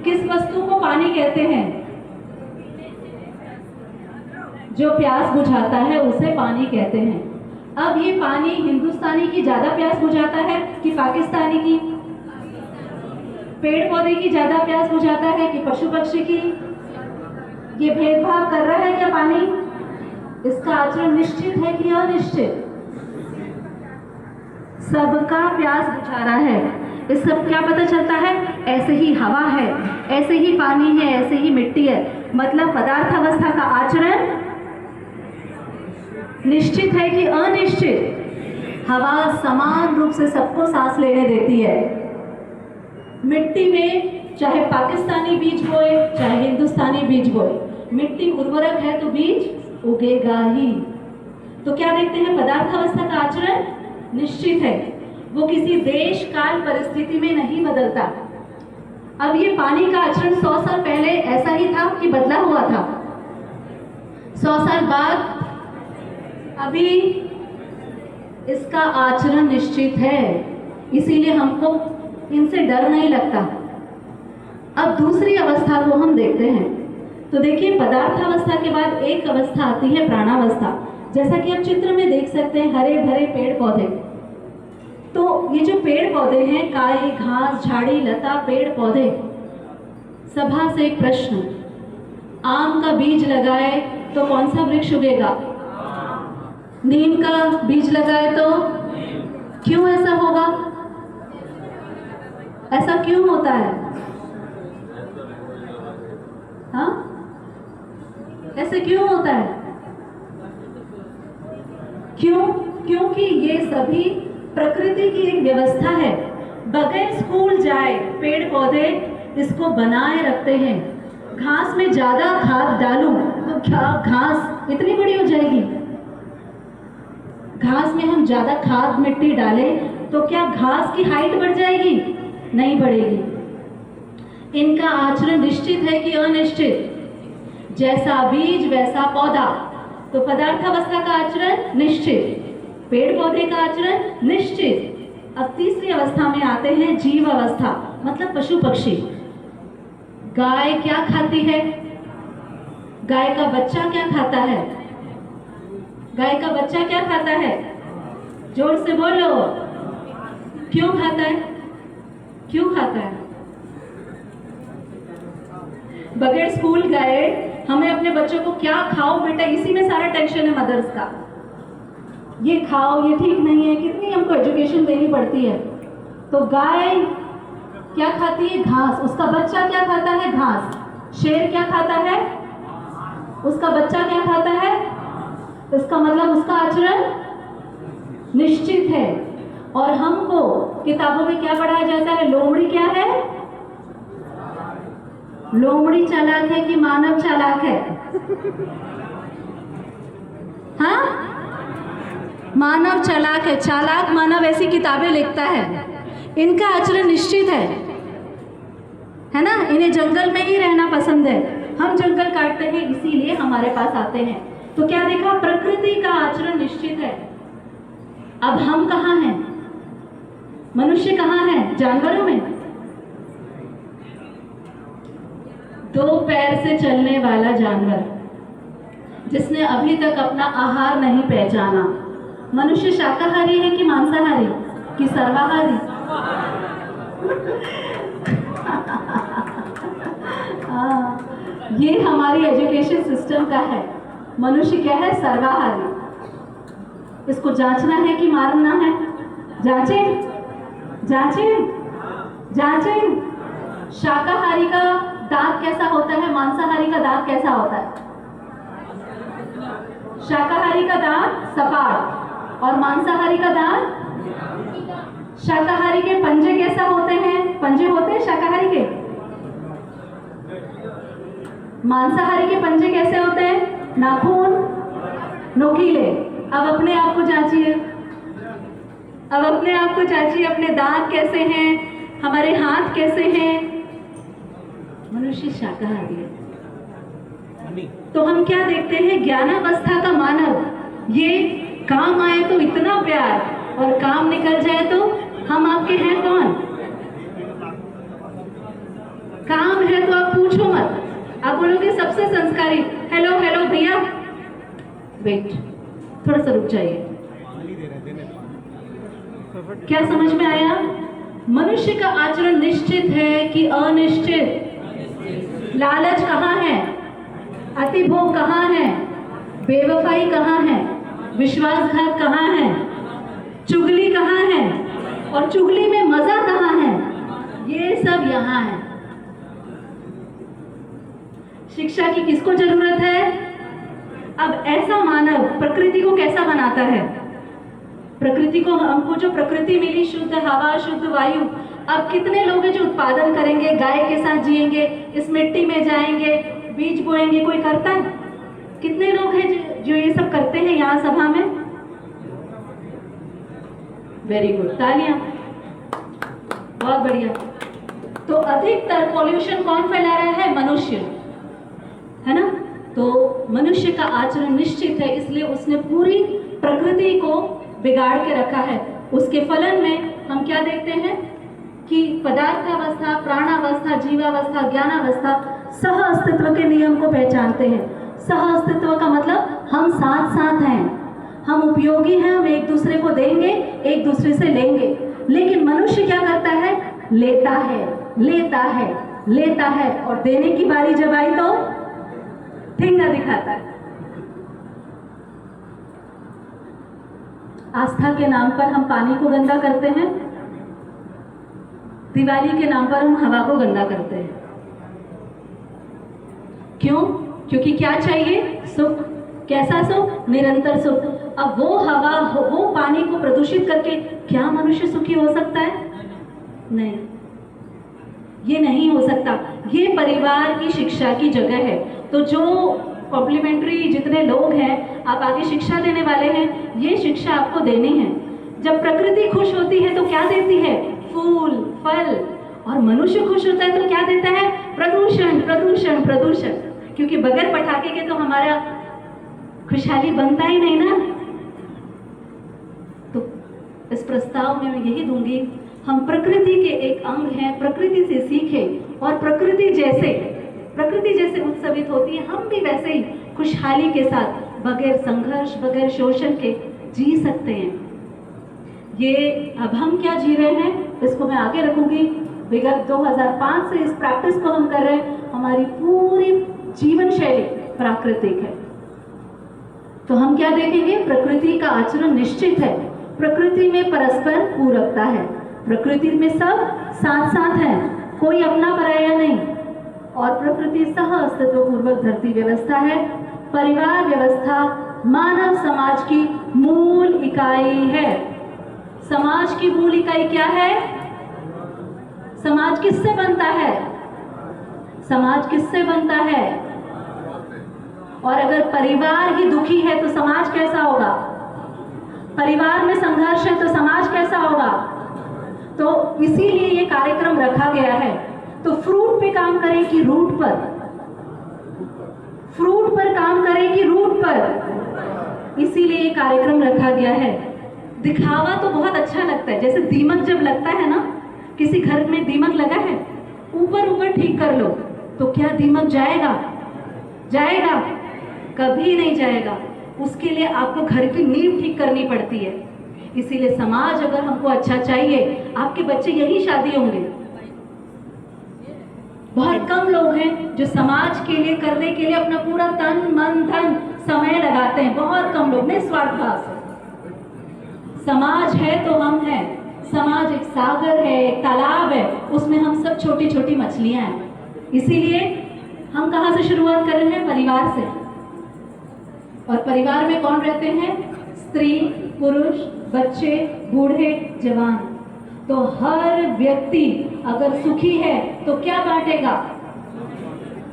किस वस्तु को पानी कहते हैं? जो प्यास बुझाता है उसे पानी कहते हैं। अब ये पानी हिंदुस्तानी की ज्यादा प्यास बुझाता है कि पाकिस्तानी की? पेड़ पौधे की ज्यादा प्यास बुझाता है कि पशु पक्षी की? ये भेदभाव कर रहा है क्या पानी? इसका आचरण निश्चित है कि अनिश्चित? सबका प्यास बुझा रहा है। इस सब क्या पता चलता है? ऐसे ही हवा है, ऐसे ही पानी है, ऐसे ही मिट्टी है। मतलब पदार्थ अवस्था का आचरण निश्चित है कि अनिश्चित? हवा समान रूप से सबको सांस लेने देती है। मिट्टी में चाहे पाकिस्तानी बीज बोए चाहे हिंदुस्तानी बीज बोए, मिट्टी उर्वरक है तो बीज उगेगा ही। तो क्या देखते हैं? पदार्थ अवस्था का आचरण निश्चित है, वो किसी देश काल परिस्थिति में नहीं बदलता। अब ये पानी का आचरण 100 साल पहले ऐसा ही था कि बदला हुआ था? 100 साल बाद अभी इसका आचरण निश्चित है, इसीलिए हमको इनसे डर नहीं लगता। अब दूसरी अवस्था को हम देखते हैं। तो देखिए पदार्थ अवस्था के बाद एक अवस्था आती है प्राणावस्था। जैसा कि आप चित्र में देख सकते हैं, हरे भरे पेड़ पौधे। तो ये जो पेड़ पौधे हैं, काई, घास, झाड़ी, लता, पेड़ पौधे। सभा से एक प्रश्न, आम का बीज लगाए तो कौन सा वृक्ष उगेगा? नीम का बीज लगाए तो? क्यों ऐसा होगा? ऐसा क्यों होता है? हाँ, ऐसे क्यों होता है? क्यों? क्योंकि ये सभी प्रकृति की एक व्यवस्था है। बगैर स्कूल जाए पेड़ पौधे इसको बनाए रखते हैं। घास में ज्यादा खाद डालूं तो क्या घास इतनी बड़ी हो जाएगी? घास में हम ज्यादा खाद मिट्टी डालें तो क्या घास की हाइट बढ़ जाएगी? नहीं बढ़ेगी। इनका आचरण निश्चित है कि अनिश्चित? जैसा बीज वैसा पौधा। तो पदार्थ अवस्था का आचरण निश्चित, पेड़ पौधे का आचरण निश्चित। अब तीसरी अवस्था में आते हैं, जीव अवस्था, मतलब पशु पक्षी। गाय क्या खाती है? गाय का बच्चा क्या खाता है? गाय का बच्चा क्या खाता है? जोर से बोलो। क्यों खाता है? क्यों खाता है? बगैर स्कूल गए हमें अपने बच्चों को क्या खाओ बेटा, इसी में सारा टेंशन है मदर्स का। ये खाओ, ये ठीक नहीं है, कितनी हमको एजुकेशन देनी पड़ती है। तो गाय क्या खाती है? घास। उसका बच्चा क्या खाता है? घास। शेर क्या खाता है? उसका बच्चा क्या खाता है? इसका मतलब उसका आचरण निश्चित है। और हमको किताबों में क्या पढ़ाया जाता है? लोमड़ी क्या है? लोमड़ी चालाक है कि मानव चालाक है? हाँ, मानव चालाक है। चालाक मानव ऐसी किताबें लिखता है, इनका आचरण निश्चित है ना। इन्हें जंगल में ही रहना पसंद है। हम जंगल काटते हैं, इसीलिए हमारे पास आते हैं। तो क्या देखा? प्रकृति का आचरण निश्चित है। अब हम कहाँ हैं? मनुष्य कहाँ है? जानवरों में। दो पैर से चलने वाला जानवर जिसने अभी तक अपना आहार नहीं पहचाना। मनुष्य शाकाहारी है कि मांसाहारी कि सर्वाहारी? ये हमारी एजुकेशन सिस्टम का है। मनुष्य क्या है? सर्वाहारी। इसको जांचना है कि मारना है? जांचें जांचें जांचें। शाकाहारी का दांत कैसा होता है? मांसाहारी का दांत कैसा होता है? शाकाहारी का दांत सपाट और मांसाहारी का दांत। शाकाहारी के पंजे कैसा होते हैं? पंजे होते हैं शाकाहारी के। मांसाहारी के पंजे कैसे होते हैं? नाखून नोकीले। अब अपने आप को जांचिए, अब अपने आप को जांचिए, अपने दांत कैसे हैं, हमारे हाथ कैसे हैं। मनुष्य शाकाहारी है। तो हम क्या देखते हैं? ज्ञानावस्था का मानव, ये काम आए तो इतना प्यार और काम निकल जाए तो हम आपके हैं कौन? काम है तो आप पूछो मत, आप बोलोगे सबसे संस्कारी। हेलो हेलो भैया, वेट, थोड़ा सा रुक जाइए। क्या समझ में आया? मनुष्य का आचरण निश्चित है कि अनिश्चित? लालच कहाँ है? अतिभोग कहाँ है? बेवफाई कहाँ है? विश्वासघात कहाँ है? चुगली कहाँ है? और चुगली में मजा कहाँ है? ये सब यहाँ है। शिक्षा की किसको जरूरत है? अब ऐसा मानव प्रकृति को कैसा बनाता है? प्रकृति को, हमको जो प्रकृति मिली, शुद्ध हवा, शुद्ध वायु, अब कितने लोग हैं जो उत्पादन करेंगे, गाय के साथ जिएंगे, इस मिट्टी में जाएंगे, बीज बोएंगे? कोई करता है? कितने लोग हैं जो ये सब करते हैं यहाँ सभा में? वेरी गुड, तालियां, बहुत बढ़िया। तो अधिकतर पॉल्यूशन कौन फैला रहा है? मनुष्य, है ना। तो मनुष्य का आचरण निश्चित है, इसलिए उसने पूरी प्रकृति को बिगाड़ के रखा है। उसके फलन में हम क्या देखते हैं कि पदार्थावस्था, प्राणावस्था, जीवावस्था, ज्ञानावस्था सह अस्तित्व के नियम को पहचानते हैं। सह अस्तित्व का मतलब हम साथ साथ हैं, हम उपयोगी हैं, हम एक दूसरे को देंगे, एक दूसरे से लेंगे। लेकिन मनुष्य क्या करता है? लेता है, लेता है, लेता है, और देने की बारी जब आई तो ठेंगा दिखाता है। आस्था के नाम पर हम पानी को गंदा करते हैं, दिवाली के नाम पर हम हवा को गंदा करते हैं। क्यों? क्योंकि क्या चाहिए? सुख। कैसा सुख? निरंतर सुख। अब वो हवा, वो पानी को प्रदूषित करके क्या मनुष्य सुखी हो सकता है? नहीं, ये नहीं हो सकता। ये परिवार की शिक्षा की जगह है। तो जो कॉम्प्लीमेंट्री जितने लोग हैं, आप आगे शिक्षा देने वाले हैं, ये शिक्षा आपको देनी है। जब प्रकृति खुश होती है तो क्या देती है? फूल, फल। और मनुष्य खुश होता है तो क्या देता है? प्रदूषण, प्रदूषण, प्रदूषण। क्योंकि बगैर पटाखे के तो हमारा खुशहाली बनता ही नहीं ना। तो इस प्रस्ताव में मैं यही दूंगी, हम प्रकृति के एक अंग हैं, प्रकृति से सीखें और प्रकृति जैसे उत्सवित होती है, हम भी वैसे ही खुशहाली के साथ बगैर संघर्ष, बगैर शोषण के जी सकते हैं। ये अब हम क्या जी रहे हैं इसको मैं आगे रखूंगी। विगत 2005 से इस प्रैक्टिस को हम कर रहे हैं। हमारी पूरी जीवन शैली प्राकृतिक है। तो हम क्या देखेंगे, प्रकृति का आचरण निश्चित है। प्रकृति में परस्पर पूरकता है, प्रकृति में सब साथ साथ हैं, कोई अपना पराया नहीं। और प्रकृति सह अस्तित्व पूर्वक धरती व्यवस्था है। परिवार व्यवस्था मानव समाज की मूल इकाई है। समाज की मूल इकाई क्या है? समाज किससे बनता है? समाज किससे बनता है? और अगर परिवार ही दुखी है तो समाज कैसा होगा? परिवार में संघर्ष है तो समाज कैसा होगा? तो इसीलिए ये कार्यक्रम रखा गया है। तो फ्रूट पे काम करें कि रूट पर? फ्रूट पर काम करें कि रूट पर? इसीलिए ये कार्यक्रम रखा गया है। दिखावा तो बहुत अच्छा लगता है, जैसे दीमक जब लगता है ना, किसी घर में दीमक लगा है, ऊपर ठीक कर लो, तो क्या दीमक जाएगा? जाएगा? कभी नहीं जाएगा। उसके लिए आपको घर की नींव ठीक करनी पड़ती है। इसीलिए समाज अगर हमको अच्छा चाहिए, आपके बच्चे यही शादी होंगे। बहुत कम लोग हैं जो समाज के लिए करने के लिए अपना पूरा तन मन धन समय लगाते हैं। बहुत कम लोग, निस्वार्थ भाव से। समाज है तो हम हैं। समाज एक सागर है, एक तालाब है, उसमें हम सब छोटी छोटी मछलियां हैं। इसीलिए हम कहाँ से शुरुआत कर रहे हैं? परिवार से। और परिवार में कौन रहते हैं? स्त्री, पुरुष, बच्चे, बूढ़े, जवान। तो हर व्यक्ति अगर सुखी है तो क्या बांटेगा?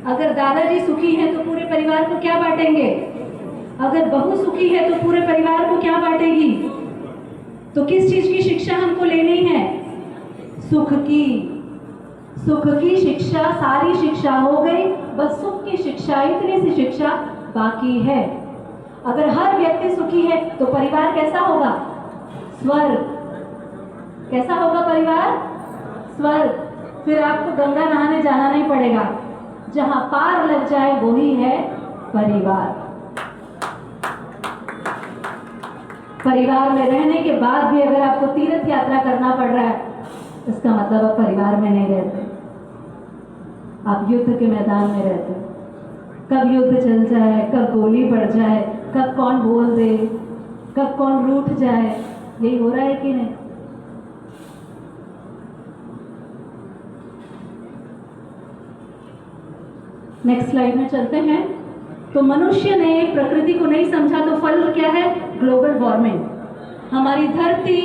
अगर दादाजी सुखी है तो पूरे परिवार को क्या बांटेंगे? अगर बहू सुखी है तो पूरे परिवार को क्या बांटेगी? तो किस चीज की शिक्षा हमको लेनी है? सुख की। सुख की शिक्षा, सारी शिक्षा हो गई, बस सुख की शिक्षा, इतनी सी शिक्षा बाकी है। अगर हर व्यक्ति सुखी है तो परिवार कैसा होगा? स्वर्ग। कैसा होगा परिवार? स्वर्ग। फिर आपको गंगा नहाने जाना नहीं पड़ेगा, जहां पार लग जाए वही है परिवार। परिवार में रहने के बाद भी अगर आपको तीर्थ यात्रा करना पड़ रहा है, इसका मतलब आप परिवार में नहीं रहते, आप युद्ध के मैदान में रहते। कब युद्ध चल जाए, कब गोली बढ़ जाए, कब कौन बोल दे, कब कौन रूठ जाए, यही हो रहा है कि नहीं? नेक्स्ट स्लाइड में चलते हैं। तो मनुष्य ने प्रकृति को नहीं समझा तो फल क्या है? Global warming. हमारी धरती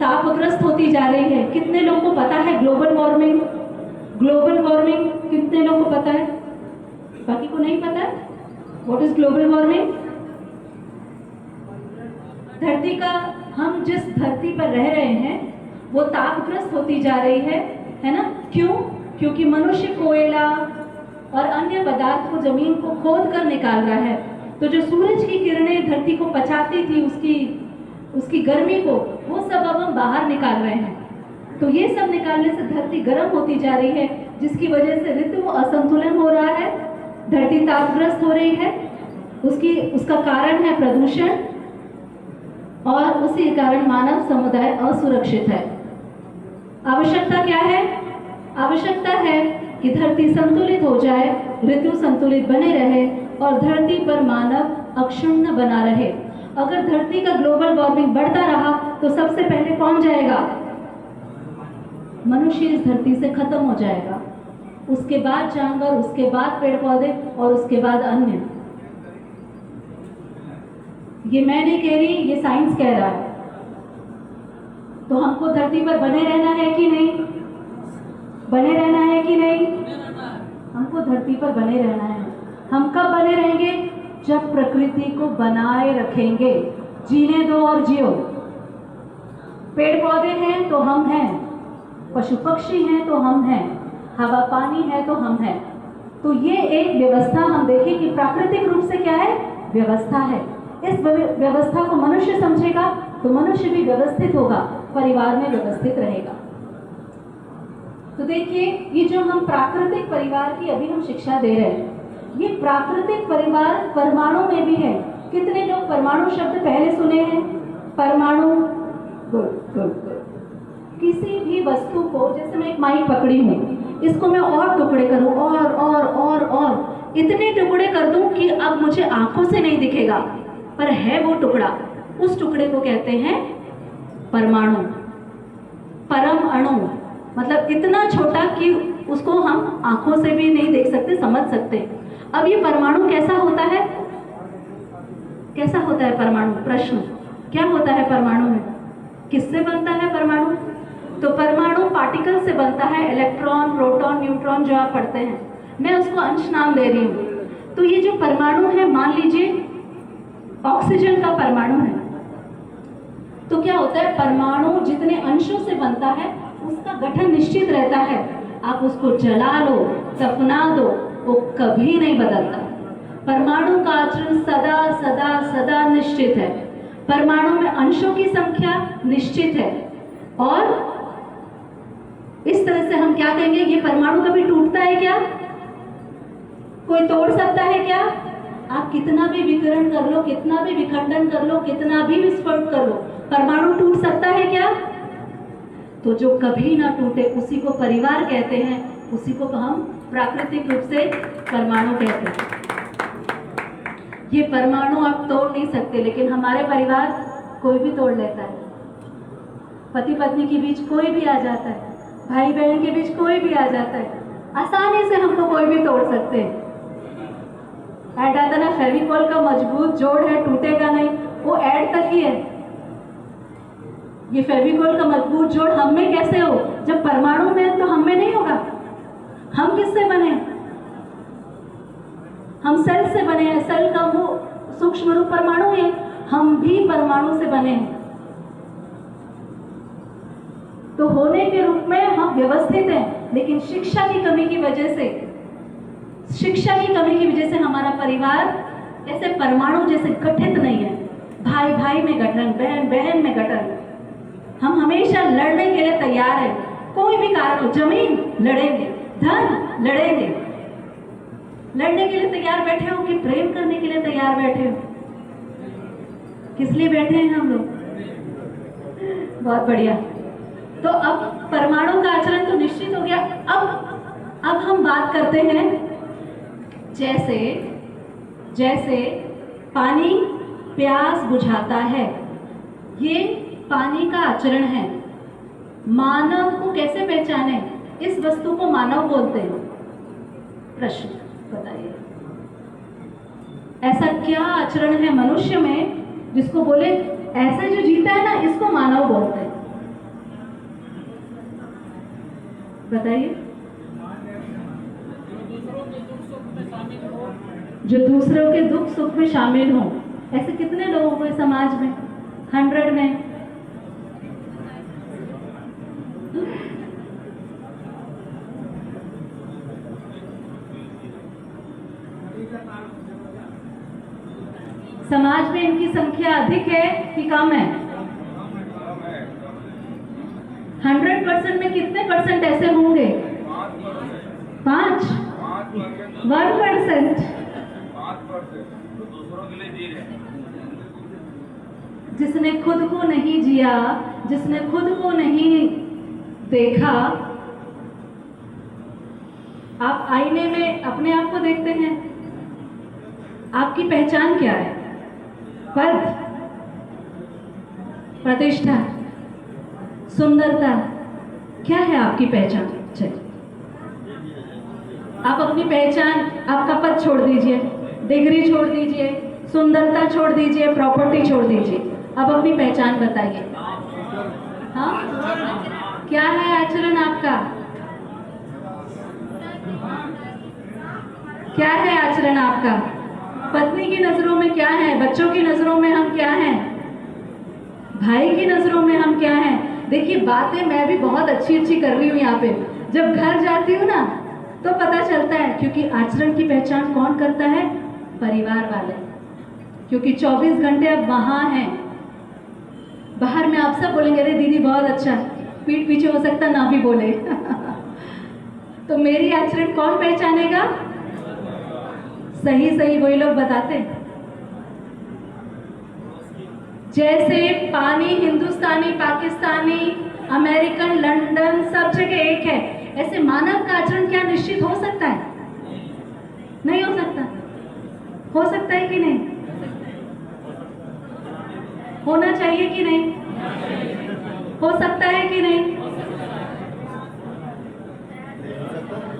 तापग्रस्त होती जा रही है। कितने लोगों को पता है ग्लोबल वार्मिंग? ग्लोबल वार्मिंग कितने लोगों को पता है? बाकी को नहीं पता है? What is global warming? धरती का, हम जिस धरती पर रह रहे हैं वो तापग्रस्त होती जा रही है ना? क्यों? क्योंकि मनुष्य कोयला और अन्य पदार्थ को जमीन को खोद कर निकाल रहा है। तो जो सूरज की किरणें धरती को पचाती थी, उसकी गर्मी को, वो सब अब हम बाहर निकाल रहे हैं। तो ये सब निकालने से धरती गर्म होती जा रही है, जिसकी वजह से ऋतु असंतुलन हो रहा है, धरती तापग्रस्त हो रही है। उसका कारण है प्रदूषण, और उसी कारण मानव समुदाय असुरक्षित है। आवश्यकता क्या है? आवश्यकता है कि धरती संतुलित हो जाए, ऋतु संतुलित बने रहे और धरती पर मानव अक्षुण्ण बना रहे। अगर धरती का ग्लोबल वार्मिंग बढ़ता रहा तो सबसे पहले कौन जाएगा? मनुष्य इस धरती से खत्म हो जाएगा, उसके बाद जानवर, उसके बाद पेड़ पौधे और उसके बाद अन्य। ये मैं नहीं कह रही, ये साइंस कह रहा है। तो हमको धरती पर बने रहना है कि नहीं? बने रहना है कि नहीं? हमको धरती पर बने रहना है। हम कब बने रहेंगे? जब प्रकृति को बनाए रखेंगे। जीने दो और जियो। पेड़ पौधे हैं तो हम हैं, पशु पक्षी हैं तो हम हैं, हवा पानी है तो हम हैं। तो ये एक व्यवस्था, हम देखें कि प्राकृतिक रूप से क्या है? व्यवस्था है। इस व्यवस्था को मनुष्य समझेगा तो मनुष्य भी व्यवस्थित होगा, परिवार में व्यवस्थित रहेगा। तो देखिए, ये जो हम प्राकृतिक परिवार की अभी हम शिक्षा दे रहे हैं, ये प्राकृतिक परिवार परमाणु में भी है। कितने लोग परमाणु शब्द पहले सुने हैं? परमाणु, गुड गुड गुड। किसी भी वस्तु को, जैसे मैं एक माइक पकड़ी हूँ, इसको मैं और टुकड़े करूँ और इतने टुकड़े कर दूं कि अब मुझे आंखों से नहीं दिखेगा, पर है वो टुकड़ा, उस टुकड़े को कहते हैं परमाणु। परम अणु मतलब इतना छोटा कि उसको हम आंखों से भी नहीं देख सकते, समझ सकते। अब ये परमाणु कैसा होता है? कैसा होता है परमाणु? प्रश्न, क्या होता है परमाणु में? किससे बनता है परमाणु? तो परमाणु पार्टिकल से बनता है, इलेक्ट्रॉन, प्रोटॉन, न्यूट्रॉन जो आप पढ़ते हैं, मैं उसको अंश नाम दे रही हूँ। तो ये जो परमाणु है, मान लीजिए ऑक्सीजन का परमाणु है, तो क्या होता है, परमाणु जितने अंशों से बनता है उसका गठन निश्चित रहता है। आप उसको जला लो, दफना दो, वो कभी नहीं बदलता। परमाणु का आचरण सदा सदा सदा निश्चित है। परमाणु में अंशों की संख्या निश्चित है, और इस तरह से हम क्या कहेंगे, ये परमाणु कभी टूटता है क्या? कोई तोड़ सकता है क्या? आप कितना भी विकिरण कर लो, कितना भी विखंडन कर लो, कितना भी विस्फोट कर लो, परमाणु टूट सकता है क्या? तो जो कभी ना टूटे उसी को परिवार कहते हैं, उसी को हम प्राकृतिक रूप से परमाणु कहते हैं। ये परमाणु आप तोड़ नहीं सकते, लेकिन हमारे परिवार कोई भी तोड़ लेता है। पति पत्नी के बीच कोई भी आ जाता है, भाई बहन के बीच कोई भी आ जाता है, आसानी से हमको कोई भी तोड़ सकते हैं। ऐड आता ना, फेविकॉल का मजबूत जोड़ है, टूटेगा नहीं, वो ऐड तक ही है। ये फेविकॉल का मजबूत जोड़ हम में कैसे हो? जब परमाणु में, तो हम में नहीं होगा। हम किससे बने? हम सेल से बने हैं। सेल का वो सूक्ष्म रूप परमाणु है, हम भी परमाणु से बने हैं। तो होने के रूप में हम व्यवस्थित हैं, लेकिन शिक्षा की कमी की वजह से हमारा परिवार ऐसे परमाणु जैसे गठित नहीं है। भाई भाई में गठन, बहन बहन में गठन। हम हमेशा लड़ने के लिए तैयार हैं, कोई भी कारण हो, जमीन लड़ेंगे, धन लड़ेंगे। लड़ने के लिए तैयार बैठे हो कि प्रेम करने के लिए तैयार बैठे हो? किस लिए बैठे हैं हम लोग? बहुत बढ़िया। तो अब परमाणु का आचरण तो निश्चित हो गया। अब हम बात करते हैं, जैसे पानी प्यास बुझाता है, ये पानी का आचरण है। मानव को कैसे पहचाने? इस वस्तु को मानव बोलते हैं। प्रश्न बताइए, ऐसा क्या आचरण है मनुष्य में जिसको बोले ऐसे जो जीता है ना, इसको मानव बोलते हैं? बताइए। जो दूसरों के दुख सुख में शामिल हो। ऐसे कितने लोगों को समाज में? 100 में। समाज में इनकी संख्या अधिक है कि कम है? 100% में कितने परसेंट ऐसे होंगे? 1%। जिसने खुद को नहीं जिया, जिसने खुद को नहीं देखा। आप आईने में अपने आप को देखते हैं, आपकी पहचान क्या है? पद, प्रतिष्ठा, सुंदरता, क्या है आपकी पहचान? चलिए, आप अपनी पहचान, आपका पद छोड़ दीजिए, डिग्री छोड़ दीजिए, सुंदरता छोड़ दीजिए, प्रॉपर्टी छोड़ दीजिए, अब अपनी पहचान बताइए। हाँ, क्या है आचरण आपका? क्या है आचरण आपका? पत्नी की नजरों में क्या है? बच्चों की नजरों में हम क्या हैं? भाई की नजरों में हम क्या हैं? देखिए, बातें मैं भी बहुत अच्छी कर रही हूँ यहाँ पे। जब घर जाती हूँ ना, तो पता चलता है, क्योंकि आचरण की पहचान कौन करता है? परिवार वाले। क्योंकि 24 घंटे अब वहाँ हैं, बाहर में आप सब बोलेंगे अरे दीदी बहुत अच्छा है, पीठ पीछे हो सकता ना भी बोले। तो मेरी आचरण कौन पहचानेगा? सही सही वही लोग बताते हैं। जैसे पानी हिंदुस्तानी, पाकिस्तानी, अमेरिकन, लंदन सब जगह एक है, ऐसे मानव का आचरण क्या निश्चित हो सकता है? नहीं हो सकता। हो सकता है कि नहीं? होना चाहिए कि नहीं? हो सकता है कि नहीं?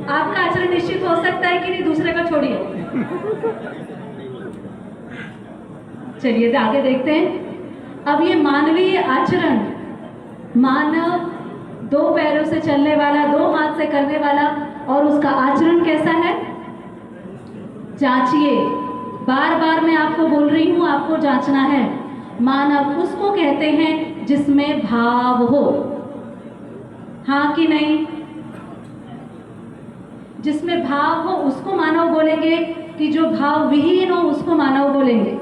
आपका आचरण निश्चित हो सकता है कि नहीं? दूसरे का छोड़िए, चलिए आगे देखते हैं। अब ये मानवीय आचरण, मानव दो पैरों से चलने वाला, दो हाथ से करने वाला, और उसका आचरण कैसा है? जांचिए, बार बार मैं आपको बोल रही हूं, आपको जांचना है। मानव उसको कहते हैं जिसमें भाव हो, हाँ कि नहीं? जिसमें भाव हो उसको मानव बोलेंगे, कि जो भाव विहीन हो उसको मानव बोलेंगे?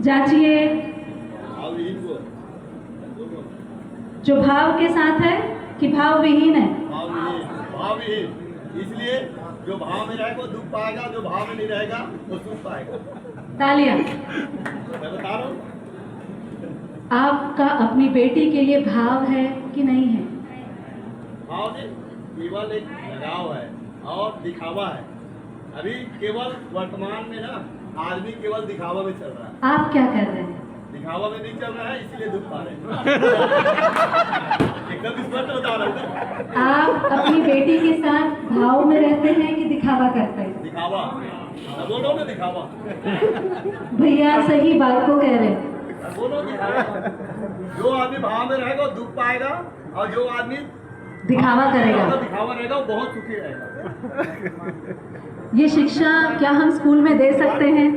जांचिए, जो भाव के साथ है कि भाव विहीन है? भाव विहीन। इसलिए जो भाव में रहेगा वो दुख पाएगा, जो भाव में नहीं रहेगा वो सुख पाएगा। तालियां। मैं बता रहा हूँ। आपका अपनी बेटी के लिए भाव है कि नहीं है? भाव नहीं, केवल एक लगाव है और दिखावा है। अभी केवल वर्तमान में ना आदमी केवल दिखावा में चल रहा है। आप क्या कर रहे हैं? दिखावा में नहीं चल रहा है, इसलिए दुख पा रहे हैं। एकदम स्पष्ट बता रहा हूँ। आप अपनी बेटी के साथ भाव में रहते हैं कि दिखावा करते हैं? दिखावा, दोनों में दिखावा। भैया सही बात को कह रहे हैं। दोनों दिखावा। जो आदमी भाव में रहेगा वो दुख पाएगा, और जो आदमी दिखावा करेगा, दिखावा रहेगा वो बहुत सुखी रहेगा। ये शिक्षा क्या हम स्कूल में दे सकते हैं?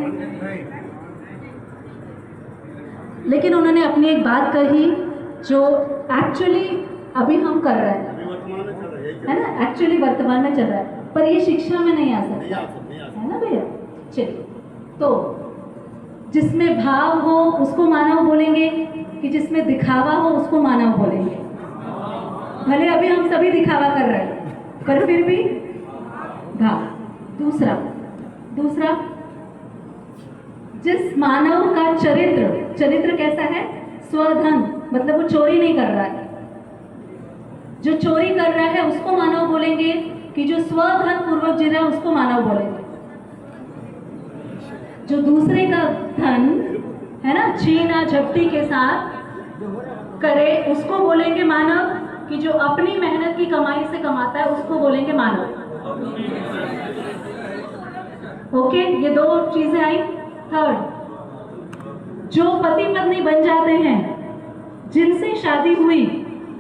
लेकिन उन्होंने अपनी एक बात कही जो एक्चुअली अभी हम कर रहे हैं, अभी वर्तमान में चल रहा है ना? एक्चुअली वर्तमान में चल रहा है, पर ये शिक्षा में नहीं आ सकता, नहीं आ है ना भैया? चलिए, तो जिसमें भाव हो उसको मानव बोलेंगे, कि जिसमें दिखावा हो उसको मानव बोलेंगे? भले अभी हम सभी दिखावा कर रहे हैं, पर फिर भी भाव। दूसरा, जिस मानव का चरित्र कैसा है? स्वधन, मतलब वो चोरी नहीं कर रहा है। जो चोरी कर रहा है उसको मानव बोलेंगे, कि जो स्वधन पूर्वक जी रहा है उसको मानव बोलेंगे? जो दूसरे का धन, है ना, छीना झपटी के साथ करे उसको बोलेंगे मानव, कि जो अपनी मेहनत की कमाई से कमाता है उसको बोलेंगे मानव? ओके, ये दो चीजें आई। थर्ड, जो पति पत्नी बन जाते हैं, जिनसे शादी हुई,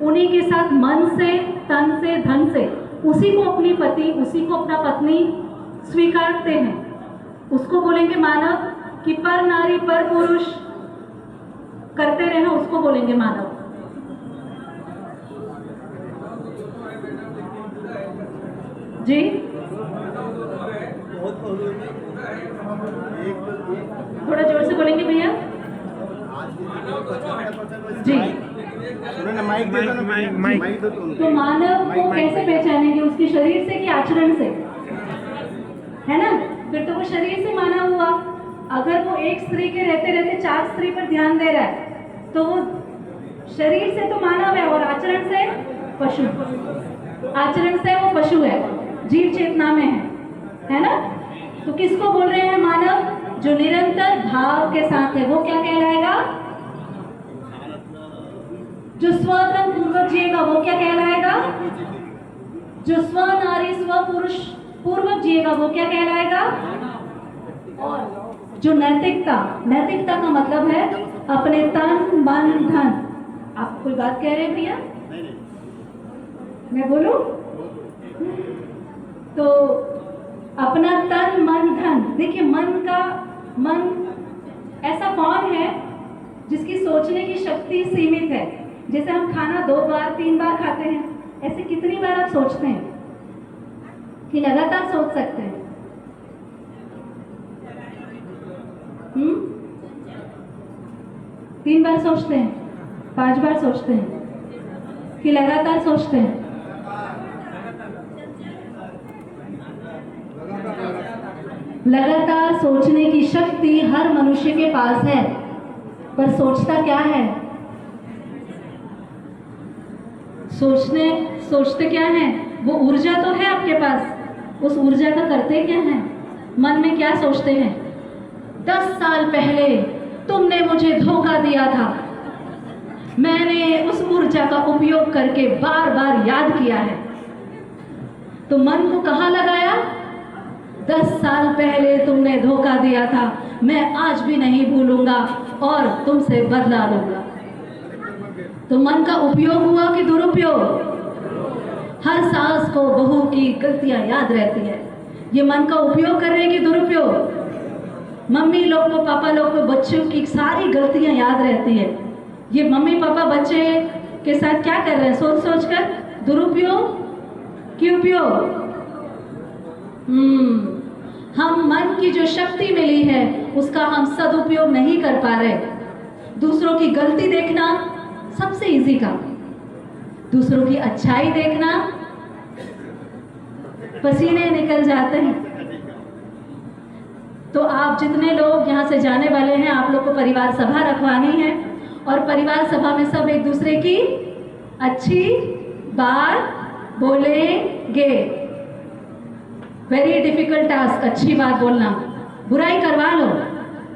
उन्हीं के साथ मन से, तन से, धन से उसी को अपनी पति, उसी को अपना पत्नी स्वीकारते हैं, उसको बोलेंगे मानव? कि पर नारी पर पुरुष करते रहे उसको बोलेंगे मानव? जी, थोड़ा जोर से बोलेंगे भैया जी। माइक दे दो ना, माइक दो तो। तो मानव को कैसे पहचानेंगे? उसके शरीर से कि आचरण से? है ना? फिर तो वो शरीर से मानव हुआ। अगर वो एक स्त्री के रहते रहते 4 स्त्री पर ध्यान दे रहा है तो वो शरीर से तो मानव है, और आचरण से पशु। आचरण से वो पशु है, जीव चेतना में है ना? तो किसको बोल रहे हैं मानव? जो निरंतर भाव के साथ है वो क्या कहलाएगा? जो स्वधन पूर्वक जिएगा वो क्या कहलाएगा? जो स्व नारी स्व पुरुष पूर्वक जिएगा वो क्या कहलाएगा? और जो नैतिकता का मतलब है अपने तन मन धन। आप कोई बात कह रहे हैं भैया? मैं बोलूं? तो अपना तन मन धन, देखिए मन ऐसा कौन है जिसकी सोचने की शक्ति सीमित है? जैसे हम खाना 2 बार 3 बार खाते हैं, ऐसे कितनी बार आप सोचते हैं कि लगातार सोच सकते हैं? 3 बार सोचते हैं, 5 बार सोचते हैं कि लगातार सोचते हैं? लगातार सोचने की शक्ति हर मनुष्य के पास है, पर सोचता क्या है? सोचते क्या है? वो ऊर्जा तो है आपके पास, उस ऊर्जा का करते क्या है? मन में क्या सोचते हैं? 10 साल पहले तुमने मुझे धोखा दिया था, मैंने उस ऊर्जा का उपयोग करके बार बार याद किया है। तो मन को कहाँ लगाया? 10 साल पहले तुमने धोखा दिया था, मैं आज भी नहीं भूलूंगा और तुमसे बदला लूंगा। तो मन का उपयोग हुआ कि दुरुपयोग? हर सास को बहू की गलतियां याद रहती है, ये मन का उपयोग कर रहे हैं कि दुरुपयोग? मम्मी लोग को, पापा लोग को बच्चों की सारी गलतियां याद रहती है, ये मम्मी पापा बच्चे के साथ क्या कर रहे हैं? सोच सोच कर दुरुपयोग कि उपयोग? हम मन की जो शक्ति मिली है उसका हम सदुपयोग नहीं कर पा रहे। दूसरों की गलती देखना सबसे इजी काम, दूसरों की अच्छाई देखना पसीने निकल जाते हैं। तो आप जितने लोग यहाँ से जाने वाले हैं, आप लोग को परिवार सभा रखवानी है और परिवार सभा में सब एक दूसरे की अच्छी बात बोलेंगे। वेरी डिफिकल्ट टास्क, अच्छी बात बोलना। बुराई करवा लो,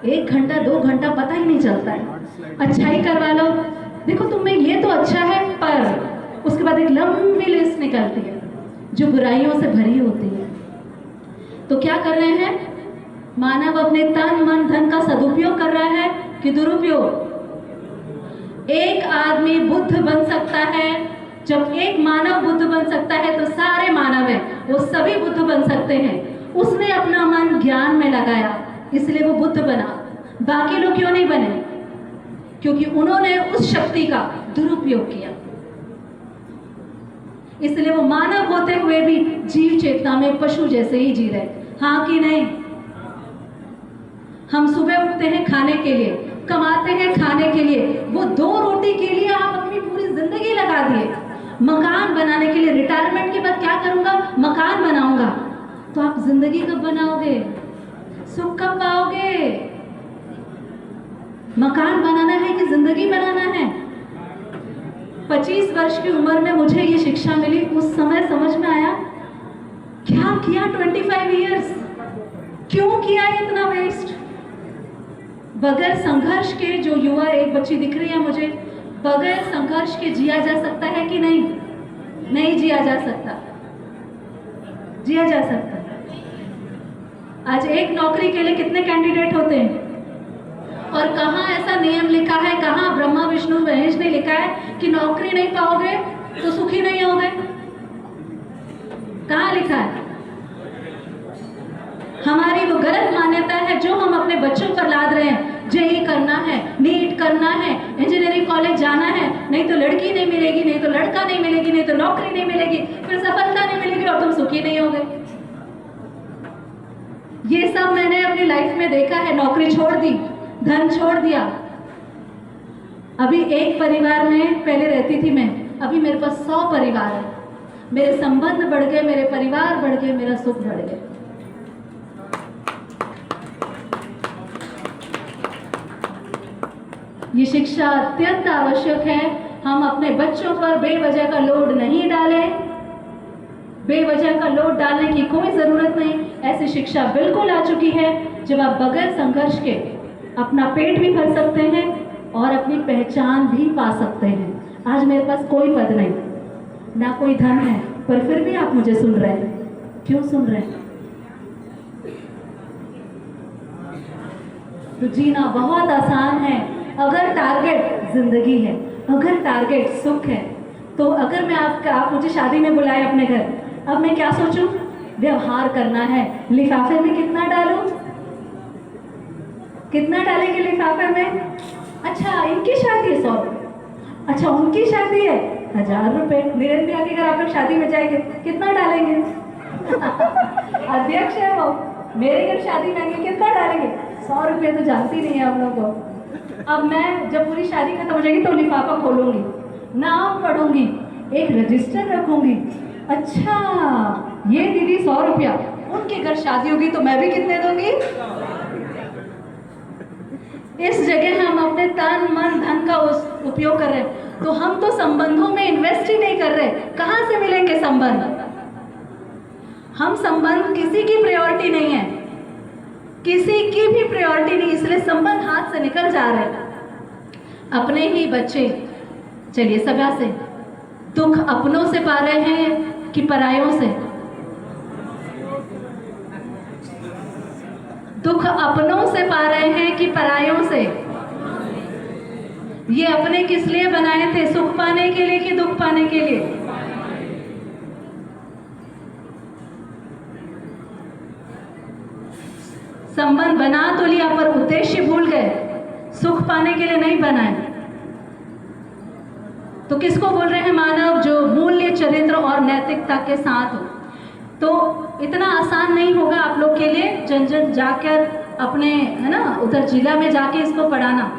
1 घंटा 2 घंटा पता ही नहीं चलता है। अच्छाई करवा लो, देखो तुम में ये तो अच्छा है, पर उसके बाद एक लंबी लिस्ट निकलती है जो बुराइयों से भरी होती है। तो क्या कर रहे हैं? मानव अपने तन मन धन का सदुपयोग कर रहा है कि दुरुपयोग? एक आदमी बुद्ध बन सकता है, जब एक मानव बुद्ध बन सकता है तो सारे मानव हैं, वो सभी बुद्ध बन सकते हैं। उसने अपना मन ज्ञान में लगाया, इसलिए वो बुद्ध बना। बाकी लोग क्यों नहीं बने? क्योंकि उन्होंने उस शक्ति का दुरुपयोग किया। इसलिए वो मानव होते हुए भी जीव चेतना में पशु जैसे ही जी रहे। हाँ कि नहीं? हम सुबह उठते हैं खाने के लिए, कमाते हैं खाने के लिए, वो 2 रोटी के लिए आप अपनी पूरी जिंदगी लगा दिए। मकान बनाने के लिए, रिटायरमेंट के बाद क्या करूंगा? मकान बनाऊंगा। तो आप जिंदगी कब बनाओगे? सुख कब पाओगे? मकान बनाना है कि जिंदगी बनाना है? 25 वर्ष की उम्र में मुझे ये शिक्षा मिली, उस समय समझ में आया क्या किया 25 इयर्स, क्यों किया इतना वेस्ट? बगैर संघर्ष के जो युवा, एक बच्ची दिख रही है मुझे, बगैर संघर्ष के जिया जा सकता है कि नहीं? नहीं जिया जा सकता। जिया जा सकता। आज एक नौकरी के लिए कितने कैंडिडेट होते हैं? और कहाँ ऐसा नियम लिखा है, कहाँ ब्रह्मा विष्णु महेश ने लिखा है कि नौकरी नहीं पाओगे तो सुखी नहीं होगे? कहाँ लिखा है? हमारी वो गलत मान्यता है जो हम अपने बच्चों पर लाद रहे हैं। जेईई करना है, नीट करना है, इंजीनियरिंग कॉलेज जाना है, नहीं तो लड़की नहीं मिलेगी, नहीं तो लड़का नहीं मिलेगी, नहीं तो नौकरी नहीं मिलेगी, फिर सफलता नहीं मिलेगी और तुम सुखी नहीं होगे। ये सब मैंने अपनी लाइफ में देखा है। नौकरी छोड़ दी, धन छोड़ दिया। अभी एक परिवार में पहले रहती थी मैं, अभी मेरे पास 100 परिवार है। मेरे संबंध बढ़ गए, मेरे परिवार बढ़ गए, मेरा सुख बढ़ गया। ये शिक्षा अत्यंत आवश्यक है। हम अपने बच्चों पर बेवजह का लोड नहीं डालें, बेवजह का लोड डालने की कोई ज़रूरत नहीं। ऐसी शिक्षा बिल्कुल आ चुकी है जब आप बगैर संघर्ष के अपना पेट भी भर सकते हैं और अपनी पहचान भी पा सकते हैं। आज मेरे पास कोई पद नहीं, ना कोई धन है, पर फिर भी आप मुझे सुन रहे हैं। क्यों सुन रहे हैं? तो जीना बहुत आसान है अगर टारगेट जिंदगी है, अगर टारगेट सुख है। तो अगर मैं आप मुझे शादी में बुलाए अपने घर, अब मैं क्या सोचूं? व्यवहार करना है, लिफाफे में कितना डालूं? कितना डालेंगे लिफाफे में? अच्छा इनकी शादी है 100 रुपये, अच्छा उनकी शादी है 1000 रुपये। नीरज भैया की अगर आप लोग शादी में जाएंगे कितना डालेंगे? अध्यक्ष है वो, मेरे घर शादी में कितना डालेंगे? 100 रुपये तो जानती नहीं है आप लोग को। अब मैं जब पूरी शादी खत्म हो जाएगी तो लिफाफा खोलूंगी, नाम पढ़ूंगी, एक रजिस्टर रखूंगी। अच्छा, ये दीदी 100 रुपया, उनके घर शादी होगी तो मैं भी कितने दूंगी। इस जगह हम अपने तन मन धन का उपयोग कर रहे हैं, तो हम तो संबंधों में इन्वेस्ट ही नहीं कर रहे। कहाँ से मिलेंगे संबंध? हम संबंध किसी की प्रायोरिटी नहीं है, किसी की भी प्रायोरिटी नहीं, इसलिए संबंध हाथ से निकल जा रहे हैं। अपने ही बच्चे, चलिए सभा से, दुख अपनों से पा रहे हैं कि परायों से? दुख अपनों से पा रहे हैं कि परायों से? ये अपने किस लिए बनाए थे? सुख पाने के लिए कि दुख पाने के लिए? संबंध बना तो लिया पर उद्देश्य भूल गए, सुख पाने के लिए नहीं बनाए। तो किसको बोल रहे हैं मानव? जो मूल्य, चरित्र और नैतिकता के साथ हो। तो इतना आसान नहीं होगा आप लोग के लिए जन जन जाकर अपने, है ना, उधर जिला में जाके इसको पढ़ाना।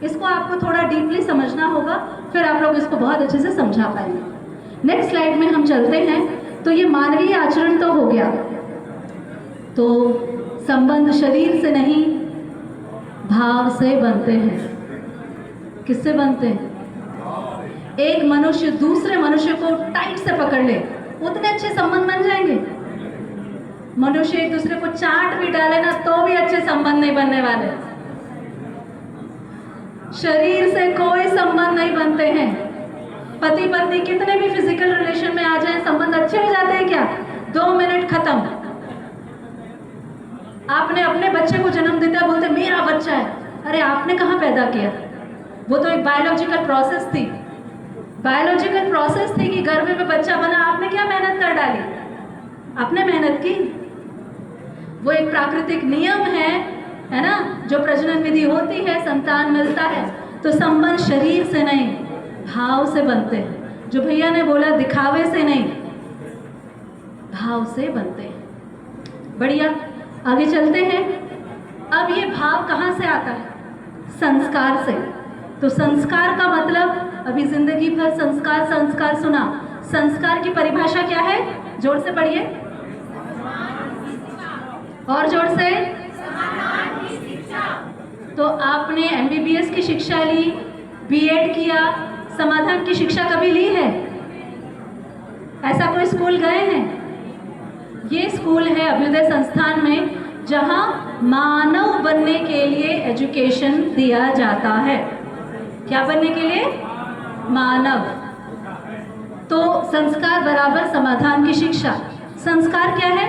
इसको आपको थोड़ा डीपली समझना होगा, फिर आप लोग इसको बहुत अच्छे से समझा पाएंगे। नेक्स्ट स्लाइड में हम चलते हैं। तो ये मानवीय आचरण तो हो गया। तो संबंध शरीर से नहीं, भाव से बनते हैं। किससे बनते हैं? एक मनुष्य दूसरे मनुष्य को टाइट से पकड़ ले, उतने अच्छे संबंध बन जाएंगे। मनुष्य एक दूसरे को चाट भी डाले ना तो भी अच्छे संबंध नहीं बनने वाले। शरीर से कोई संबंध नहीं बनते हैं। पति पत्नी कितने भी फिजिकल रिलेशन में आ जाए, संबंध अच्छे हो जाते हैं क्या? 2 मिनट खत्म। आपने अपने बच्चे को जन्म देता है, बोलते मेरा बच्चा है। अरे आपने कहाँ पैदा किया? वो तो एक बायोलॉजिकल प्रोसेस थी। बायोलॉजिकल प्रोसेस थी कि गर्भ में बच्चा बना। आपने क्या मेहनत कर डाली? आपने मेहनत की। वो एक प्राकृतिक नियम है ना, जो प्रजनन विधि होती है, संतान मिलता है। तो संबंध शरीर से नहीं, भाव से बनते हैं। जो भैया ने बोला दिखावे से नहीं, भाव से बनते हैं। बढ़िया, आगे चलते हैं। अब ये भाव कहाँ से आता है? संस्कार से। तो संस्कार का मतलब, अभी जिंदगी भर संस्कार संस्कार सुना। संस्कार की परिभाषा क्या है? जोर से पढ़िए, और जोर से। तो आपने MBBS की शिक्षा ली, B.Ed किया, समाधान की शिक्षा कभी ली है? ऐसा कोई स्कूल गए हैं? ये स्कूल है अभ्युदय संस्थान में, जहां मानव बनने के लिए एजुकेशन दिया जाता है। क्या बनने के लिए? मानव। तो संस्कार बराबर समाधान की शिक्षा। संस्कार क्या है?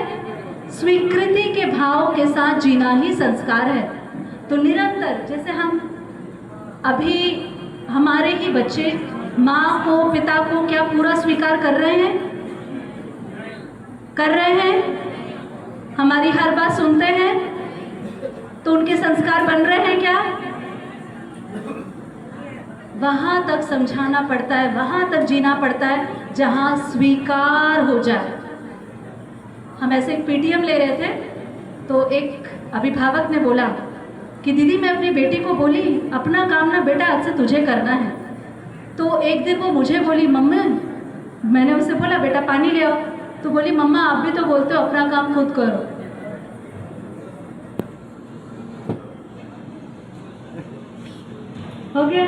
स्वीकृति के भाव के साथ जीना ही संस्कार है। तो निरंतर, जैसे हम अभी हमारे ही बच्चे माँ को, पिता को क्या पूरा स्वीकार कर रहे हैं? कर रहे हैं? हमारी हर बात सुनते हैं? तो उनके संस्कार बन रहे हैं क्या? वहाँ तक समझाना पड़ता है, वहाँ तक जीना पड़ता है जहाँ स्वीकार हो जाए। हम ऐसे एक PTM ले रहे थे, तो एक अभिभावक ने बोला कि दीदी मैं अपनी बेटी को बोली अपना काम ना बेटा आज से तुझे करना है। तो एक दिन वो मुझे बोली मम्मा, मैंने उसे बोला बेटा पानी ले आओ। तो बोली मम्मा आप भी तो बोलते हो अपना काम खुद करो। हो गया?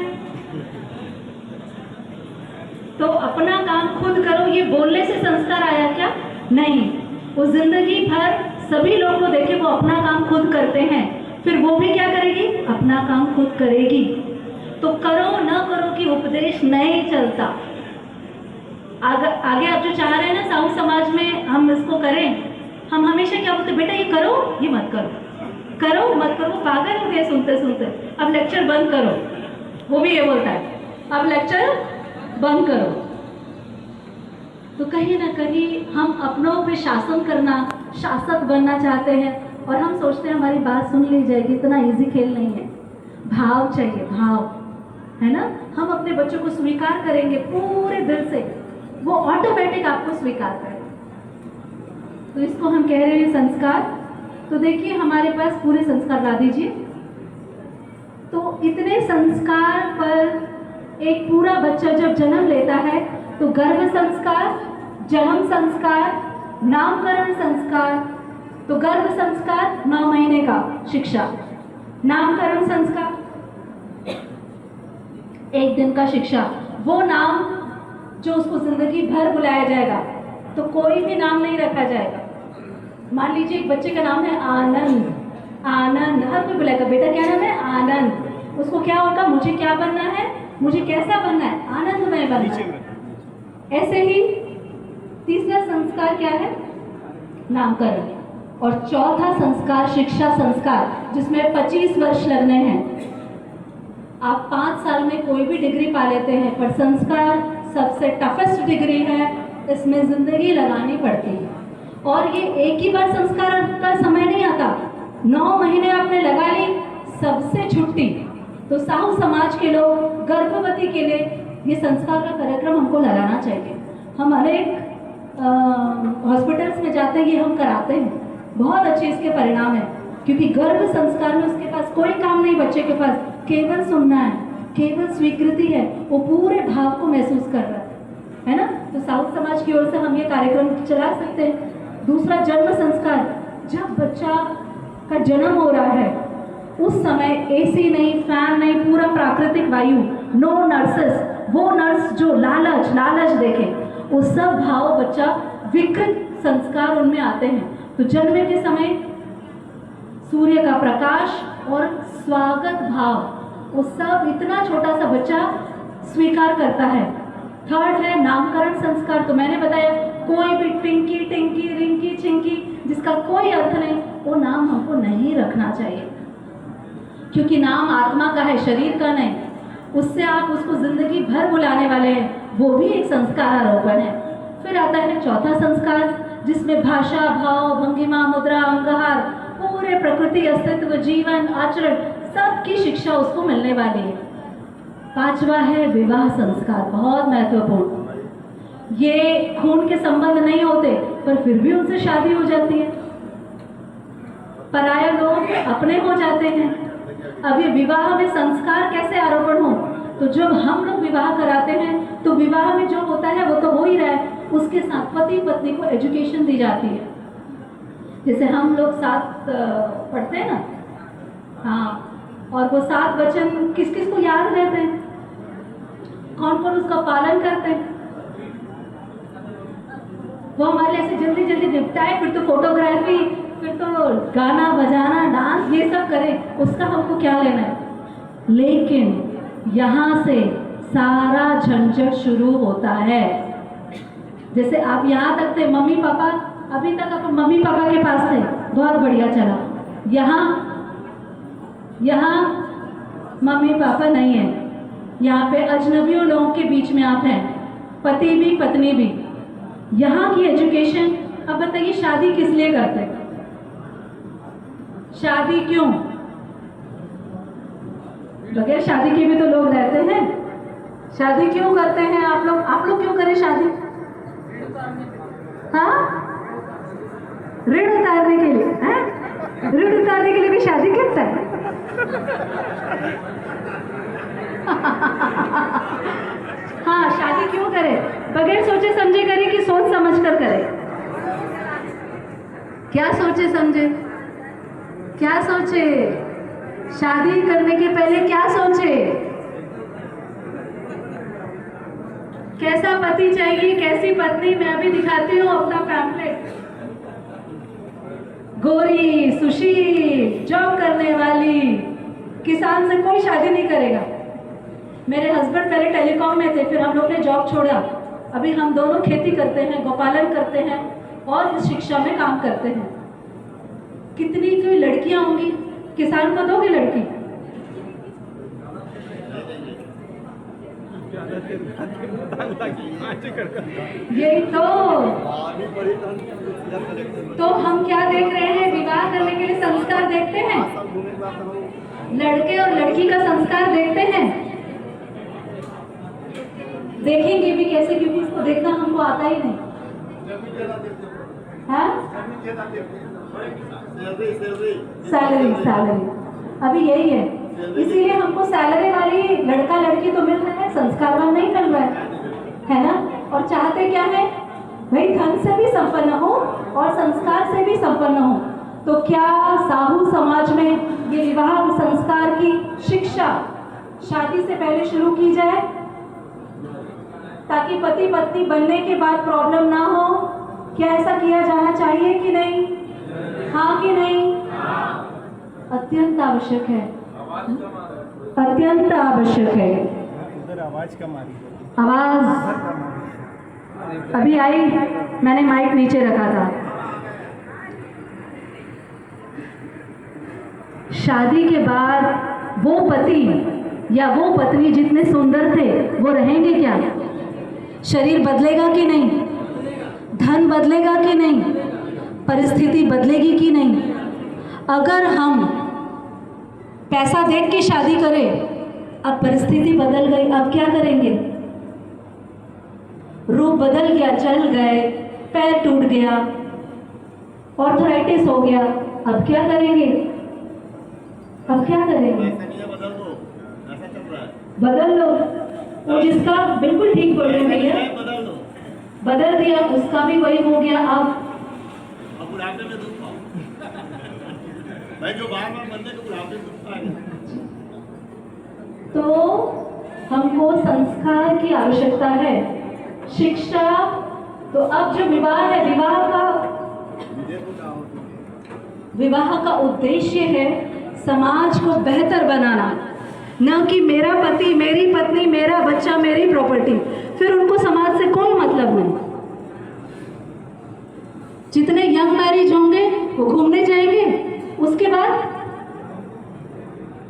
तो अपना काम खुद करो, ये बोलने से संस्कार आया क्या? नहीं। वो जिंदगी भर सभी लोग को देखे वो अपना काम खुद करते हैं, फिर वो भी क्या करेगी? अपना काम खुद करेगी। तो करो न करो कि उपदेश नहीं चलता। आगे आप जो चाह रहे हैं ना साहू समाज में हम इसको करें, हम हमेशा क्या बोलते बेटा ये करो, ये मत करो, करो मत करो। पागल हो गए सुनते सुनते। अब लेक्चर बंद करो, वो भी ये बोलता है अब लेक्चर बंद करो। तो कहीं ना कहीं हम अपनों पे शासन करना, शासक बनना चाहते हैं, और हम सोचते हैं हमारी बात सुन ली जाएगी। इतना इजी खेल नहीं है। भाव चाहिए, भाव, है ना। हम अपने बच्चों को स्वीकार करेंगे पूरे दिल से, वो ऑटोमेटिक आपको स्वीकार करेगा। तो इसको हम कह रहे हैं संस्कार। तो देखिए हमारे पास पूरे संस्कार ला दीजिए। तो इतने संस्कार पर एक पूरा बच्चा जब जन्म लेता है तो गर्भ संस्कार, जन्म संस्कार, नामकरण संस्कार, तो गर्भ संस्कार 9 महीने का शिक्षा, नामकरण संस्कार 1 दिन का शिक्षा, वो नाम जो उसको जिंदगी भर बुलाया जाएगा। तो कोई भी नाम नहीं रखा जाएगा। मान लीजिए एक बच्चे का नाम है आनंद, आनंद, हर कोई बुलाएगा बेटा क्या नाम है? आनंद। उसको क्या होगा? मुझे क्या बनना है? मुझे कैसा बनना है? आनंदमय बनना है। ऐसे ही तीसरा संस्कार क्या है? नामकरण। और चौथा संस्कार शिक्षा संस्कार, जिसमें 25 वर्ष लगने हैं। आप 5 साल में कोई भी डिग्री पा लेते हैं, पर संस्कार सबसे टफेस्ट डिग्री है, इसमें जिंदगी लगानी पड़ती है। और ये एक ही बार संस्कार का समय नहीं आता, 9 महीने आपने लगा ली, सबसे छुट्टी। तो साहू समाज के लोग, गर्भवती के लिए ये संस्कार का कार्यक्रम हमको लगाना चाहिए। हम अनेक हॉस्पिटल्स में जाते हैं, ये हम कराते हैं, बहुत अच्छे इसके परिणाम हैं। क्योंकि गर्भ संस्कार में उसके पास कोई काम नहीं, बच्चे के पास केवल सुनना है, केवल स्वीकृति है, वो पूरे भाव को महसूस कर रहा है ना। तो साउथ समाज की ओर से हम ये कार्यक्रम चला सकते हैं। दूसरा जन्म संस्कार, जब बच्चा का जन्म हो रहा है उस समय एसी नहीं, फैन नहीं, पूरा प्राकृतिक वायु, नो नर्सेस। वो नर्स जो लालच देखे, वो सब भाव बच्चा विकृत संस्कार उनमें आते हैं। तो जन्म के समय सूर्य का प्रकाश और स्वागत भाव, वो सब इतना छोटा सा बच्चा स्वीकार करता है। थर्ड है नामकरण संस्कार। तो मैंने बताया कोई भी टिंकी टिंकी रिंकी चिंकी जिसका कोई अर्थ नहीं, वो नाम हमको नहीं रखना चाहिए, क्योंकि नाम आत्मा का है, शरीर का नहीं। उससे आप उसको जिंदगी भर बुलाने वाले हैं, वो भी एक संस्कार आरोपण है। फिर आता है चौथा संस्कार, जिसमें भाषा, भाव, भंगिमा, मुद्रा, अंगहार, पूरे प्रकृति, अस्तित्व, जीवन, आचरण, सबकी शिक्षा उसको मिलने वाली है। पांचवा है विवाह संस्कार, बहुत महत्वपूर्ण। ये खून के संबंध नहीं होते, पर फिर भी उनसे शादी हो जाती है, पराया लोग अपने हो जाते हैं। अब ये विवाह में संस्कार कैसे आरोपण हो? तो जब हम लोग विवाह कराते हैं तो विवाह में जो होता है वो तो हो ही रहा है, उसके साथ पति पत्नी को एजुकेशन दी जाती है। जैसे हम लोग साथ पढ़ते हैं ना, हाँ, और वो 7 वचन किस किस को याद रहते हैं? कौन कौन उसका पालन करते हैं? वो हमारे ऐसे जल्दी जल्दी निपटाए, फिर तो फोटोग्राफी, फिर तो गाना बजाना, डांस, ये सब करें, उसका हमको क्या लेना है? लेकिन यहाँ से सारा झंझट शुरू होता है। जैसे आप यहाँ तक थे, मम्मी पापा, अभी तक आप मम्मी पापा के पास थे, बहुत बढ़िया चला। यहाँ मम्मी पापा नहीं है, यहाँ पे अजनबियों लोगों के बीच में आप हैं, पति भी पत्नी भी। यहाँ की एजुकेशन, अब बताइए शादी किस लिए करते हैं? शादी क्यों? बगैर शादी के भी तो लोग रहते हैं। शादी क्यों करते हैं आप लोग? आप लोग क्यों करें शादी? हाँ, ऋण उतारने के लिए। हैं? ऋण उतारने के लिए भी शादी करता है। हाँ, शादी क्यों करे? बगैर सोचे समझे करे कि सोच समझ कर करे? क्या सोचे समझे? क्या सोचे? शादी करने के पहले क्या सोचे? कैसा पति चाहिए, कैसी पत्नी? मैं अभी दिखाती हूँ अपना पैम्फलेट। गोरी, सुशील, जॉब करने वाली, किसान से कोई शादी नहीं करेगा। मेरे हस्बैंड पहले टेलीकॉम में थे, फिर हम लोग ने जॉब छोड़ा। अभी हम दोनों खेती करते हैं, गोपालन करते हैं और इस शिक्षा में काम करते हैं। कितनी कोई लड़कियां होंगी, किसान को दोगे लड़की? यही तो हम क्या देख रहे हैं? विवाह करने के लिए संस्कार देखते हैं, लड़के और लड़की का संस्कार देखते हैं। देखेंगे भी कैसे, क्योंकि इसको देखना हमको आता ही नहीं। हाँ, सैलरी, अभी यही है। इसीलिए हमको सैलरी वाली लड़का लड़की तो मिल रहा है, संस्कारवान नहीं मिल रहा है ना। और चाहते क्या है भाई, धन से भी संपन्न हो और संस्कार से भी संपन्न हो। तो क्या साहू समाज में ये विवाह संस्कार की शिक्षा शादी से पहले शुरू की जाए, ताकि पति पत्नी बनने के बाद प्रॉब्लम ना हो? क्या ऐसा किया जाना चाहिए कि नहीं? हाँ कि नहीं? अत्यंत आवश्यक है, अत्यंत आवश्यक है। उधर आवाज कम आ रही है। आवाज अभी आई, मैंने माइक नीचे रखा था। शादी के बाद वो पति या वो पत्नी जितने सुंदर थे वो रहेंगे क्या? शरीर बदलेगा कि नहीं? धन बदलेगा कि नहीं? परिस्थिति बदलेगी कि नहीं? अगर हम पैसा देख के शादी करें, अब परिस्थिति बदल गई, अब क्या करेंगे? रूप बदल गया, चल गए, पैर टूट गया, ऑर्थराइटिस हो गया, अब क्या करेंगे? अब क्या करेंगे? बदल दो, ऐसा चल रहा है। बदल लो। वो जिसका बिल्कुल ठीक बोल रहे हैं भैया, बदल दो, बदल दिया, उसका भी वही हो गया। अब बुढ़ापे में दुख पाओ भाई, जो बार बार बनने को बुढ़ापे में दुख पाएगा। तो हमको संस्कार की आवश्यकता है, शिक्षा। तो अब जो विवाह है, विवाह का उद्देश्य है समाज को बेहतर बनाना, न कि मेरा पति, मेरी पत्नी, मेरा बच्चा, मेरी प्रॉपर्टी। फिर उनको समाज से कोई मतलब नहीं। जितने यंग मैरिज होंगे वो घूमने जाएंगे, उसके बाद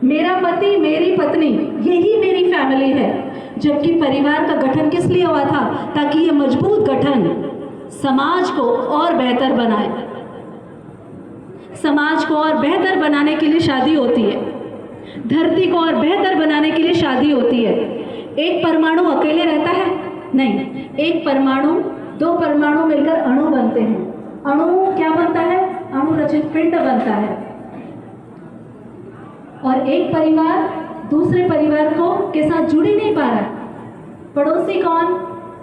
मेरा पति, मेरी पत्नी, यही मेरी फैमिली है। जबकि परिवार का गठन किस लिए हुआ था? ताकि ये मजबूत गठन समाज को और बेहतर बनाए। समाज को और बेहतर बनाने के लिए शादी होती है, धरती को और बेहतर बनाने के लिए शादी होती है। एक परमाणु अकेले रहता है? नहीं, एक परमाणु, दो परमाणु मिलकर अणु बनते हैं। अणु क्या बनता है? अणु रचित पिंड बनता है। और एक परिवार दूसरे परिवार को के साथ जुड़ ही नहीं पा रहा। पड़ोसी कौन,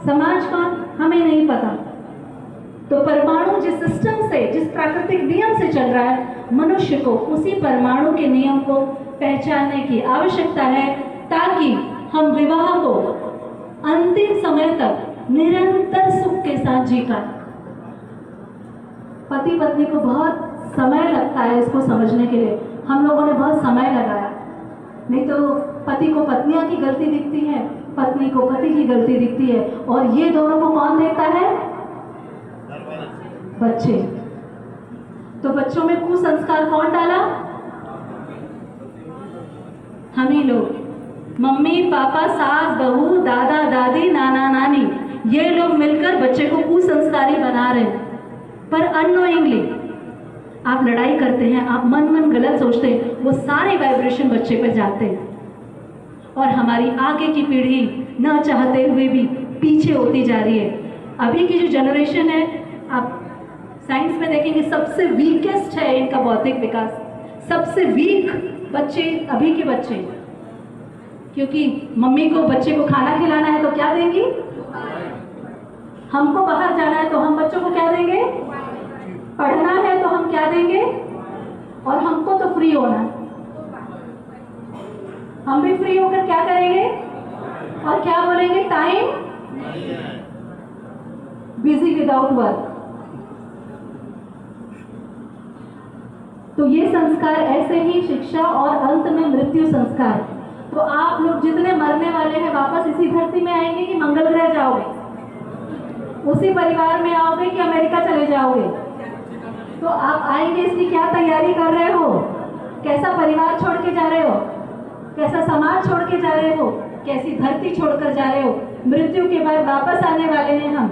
समाज कौन, हमें नहीं पता। तो परमाणु जिस सिस्टम से, जिस प्राकृतिक नियम से चल रहा है, मनुष्य को उसी परमाणु के नियम को पहचानने की आवश्यकता है, ताकि हम विवाह को अंतिम समय तक निरंतर सुख के साथ जी पाए। पति पत्नी को बहुत समय लगता है इसको समझने के लिए, हम लोगों ने बहुत समय लगाया। नहीं तो पति को पत्नियां की गलती दिखती है, पत्नी को पति की गलती दिखती है, और ये दोनों को कौन देखता है? बच्चे। तो बच्चों में कुसंस्कार कौन डाला? हम ही लोग। मम्मी पापा, सास बहू, दादा दादी, नाना नानी, ये लोग मिलकर बच्चे को कुसंस्कारी बना रहे हैं। पर अननोइंगली आप लड़ाई करते हैं, आप मन मन गलत सोचते हैं, वो सारे वाइब्रेशन बच्चे पर जाते हैं, और हमारी आगे की पीढ़ी न चाहते हुए भी पीछे होती जा रही है। अभी की जो जनरेशन है, आप साइंस में देखेंगे, सबसे वीकेस्ट है इनका बौद्धिक विकास, सबसे वीक बच्चे अभी के बच्चे। क्योंकि मम्मी को बच्चे को खाना खिलाना है तो क्या देंगी? हमको बाहर जाना है तो हम बच्चों को क्या देंगे? पढ़ना है तो हम क्या देंगे? और हमको तो फ्री होना है, हम भी फ्री होकर क्या करेंगे? और क्या बोलेंगे? Time busy without work. तो ये संस्कार ऐसे ही शिक्षा, और अंत में मृत्यु संस्कार। तो आप लोग जितने मरने वाले हैं वापस इसी धरती में आएंगे कि मंगल ग्रह जाओगे? उसी परिवार में आओगे कि अमेरिका चले जाओगे? तो आप आएंगे, इसकी क्या तैयारी कर रहे हो? कैसा परिवार छोड़ के जा रहे हो? कैसा समाज छोड़ के जा रहे हो? कैसी धरती छोड़कर जा रहे हो? मृत्यु के बाद वापस आने वाले हैं हम,